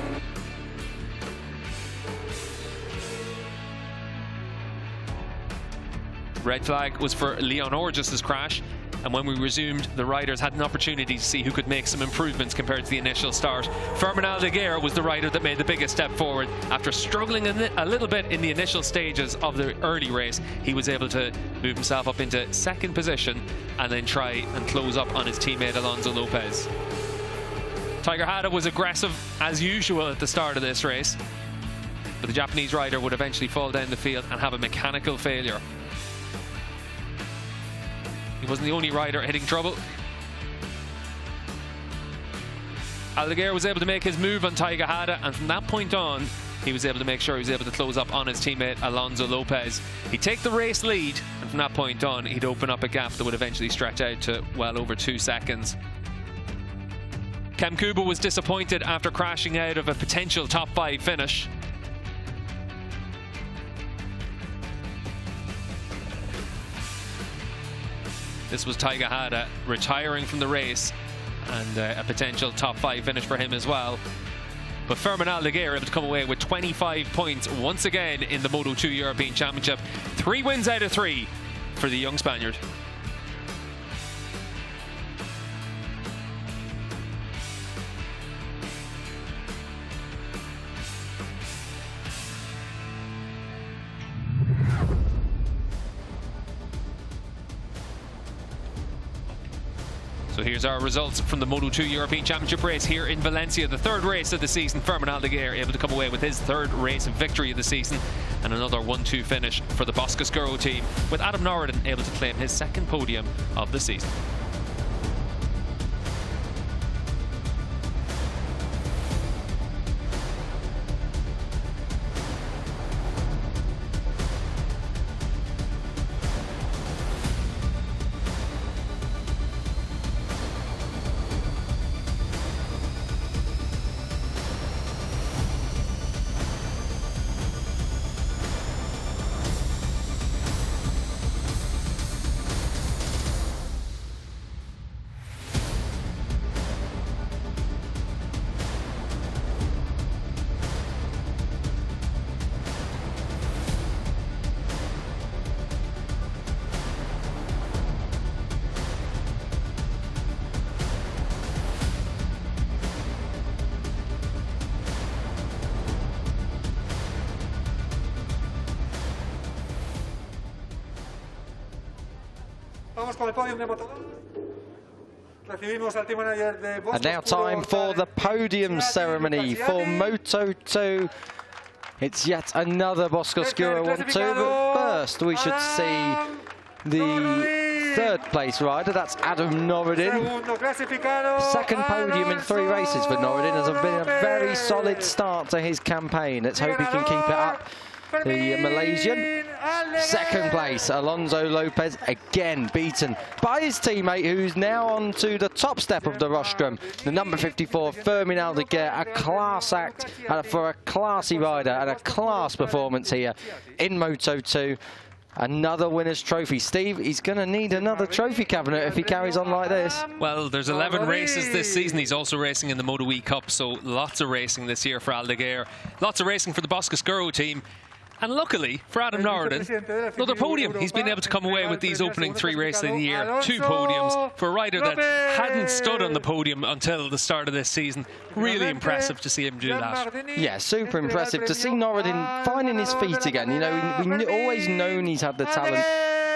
Red flag was for Leon Orges' crash, and when we resumed, the riders had an opportunity to see who could make some improvements compared to the initial start. Fermin Aldeguer was the rider that made the biggest step forward. After struggling a little bit in the initial stages of the early race, he was able to move himself up into second position and then try and close up on his teammate Alonzo Lopez. Tiger Hada was aggressive as usual at the start of this race, but the Japanese rider would eventually fall down the field and have a mechanical failure. He wasn't the only rider hitting trouble. Aldeguer was able to make his move on Tiger Hada, and from that point on, he was able to make sure he was able to close up on his teammate Alonzo Lopez. He'd take the race lead, and from that point on, he'd open up a gap that would eventually stretch out to well over 2 seconds. Kem Kuba was disappointed after crashing out of a potential top 5 finish. This was Tiger Hada retiring from the race, and a potential top 5 finish for him as well. But Fermin Aldeguer able to come away with 25 points once again in the Moto2 European Championship. 3 wins out of 3 for the young Spaniard. So here's our results from the Moto2 European Championship race here in Valencia, the 3rd race of the season. Fermin Aldeguer able to come away with his 3rd race victory of the season, and another 1-2 finish for the Boscoscuro team, with Adam Norden able to claim his 2nd podium of the season. And now time for the podium ceremony for Moto2. It's yet another Boscoscuro 1-2, but first we should see the 3rd place rider. That's Adam Norden. 2nd podium in 3 races for Norden. Has been a very solid start to his campaign. Let's hope he can keep it up. The Malaysian. 2nd place, Alonzo Lopez, again beaten by his teammate, who's now on to the top step of the rostrum, the number 54, Fermin Aldeguer. A class act for a classy rider and a class performance here in Moto2. Another winner's trophy. Steve, he's going to need another trophy cabinet if he carries on like this. Well, there's 11 races this season. He's also racing in the Moto2 Cup, so lots of racing this year for Aldeguer. Lots of racing for the Boscoscuro team. And luckily for Adam Norden, another podium. He's been able to come away with these opening 3 races of the year. 2 podiums for a rider that hadn't stood on the podium until the start of this season. Really impressive to see him do that. Yeah, super impressive to see Norden finding his feet again. You know, we've always known he's had the talent,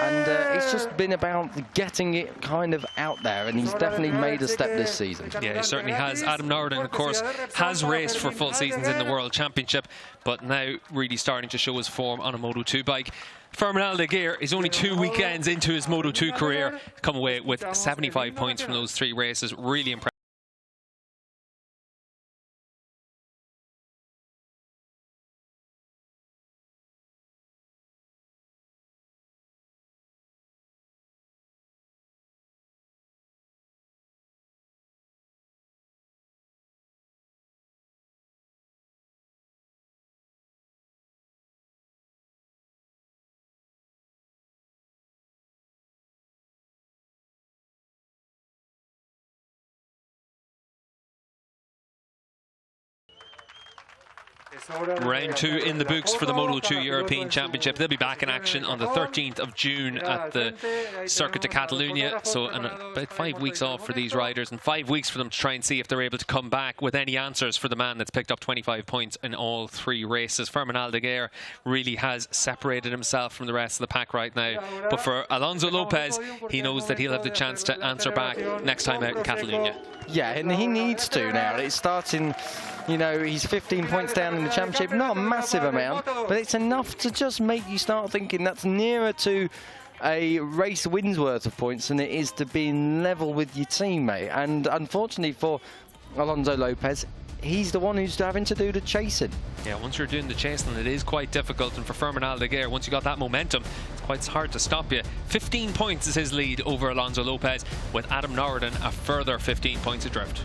and it's just been about getting it kind of out there, and he's definitely made a step this season. Yeah, he certainly has. Adam Norden, of course, has raced for full seasons in the World Championship, but now really starting to show his form on a Moto2 bike. Fermin Aldeguer is only 2 weekends into his Moto2 career, come away with 75 points from those 3 races. Really impressive. Round 2 in the books for the Moto2 European Championship. They'll be back in action on the 13th of June at the Circuit Ricardo Tormo. So about 5 weeks off for these riders, and 5 weeks for them to try and see if they're able to come back with any answers for the man that's picked up 25 points in all 3 races. Fermin Aldegar really has separated himself from the rest of the pack right now. But for Alonzo Lopez, he knows that he'll have the chance to answer back next time out in Catalonia. Yeah, and he needs to now. It's starting, you know, he's 15 points down in the championship. Not a massive amount, but it's enough to just make you start thinking that's nearer to a race win's worth of points than it is to being level with your teammate. And unfortunately for Alonzo Lopez, he's the one who's having to do the chasing. Yeah, once you're doing the chasing, it is quite difficult. And for Fermin Aldeguer, once you got that momentum, it's quite hard to stop you. 15 points is his lead over Alonzo Lopez, with Adam Norden a further 15 points adrift.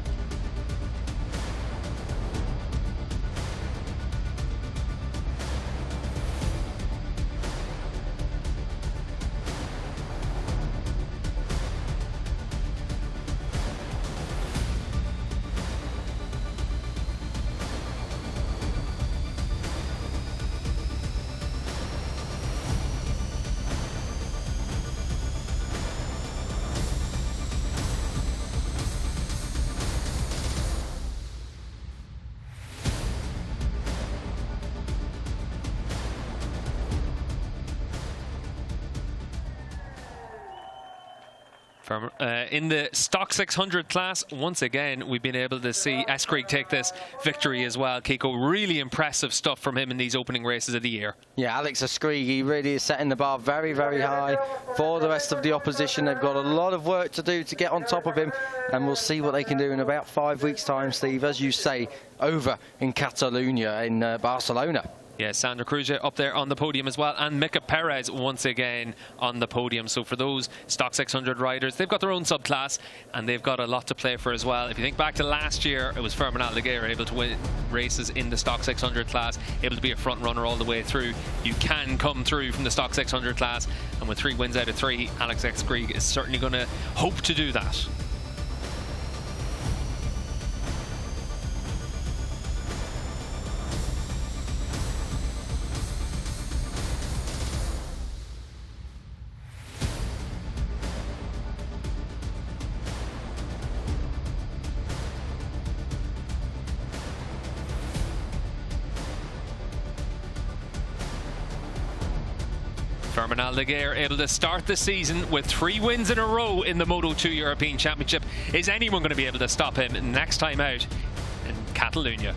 In the Stock 600 class, once again, we've been able to see Eskrig take this victory as well. Kiko, really impressive stuff from him in these opening races of the year. Yeah, Alex Eskrig, he really is setting the bar very, very high for the rest of the opposition. They've got a lot of work to do to get on top of him, and we'll see what they can do in about 5 weeks' time, Steve, as you say, over in Catalonia, in Barcelona. Yeah, Sandra Cruz up there on the podium as well, and Mika Perez once again on the podium. So for those Stock 600 riders, they've got their own subclass, and they've got a lot to play for as well. If you think back to last year, it was Fermin Aldeguer able to win races in the Stock 600 class, able to be a front runner all the way through. You can come through from the Stock 600 class, and with 3 wins out of 3, Alex Eskrig is certainly going to hope to do that. Fermin Aldeguer able to start the season with 3 wins in a row in the Moto2 European Championship. Is anyone going to be able to stop him next time out in Catalonia?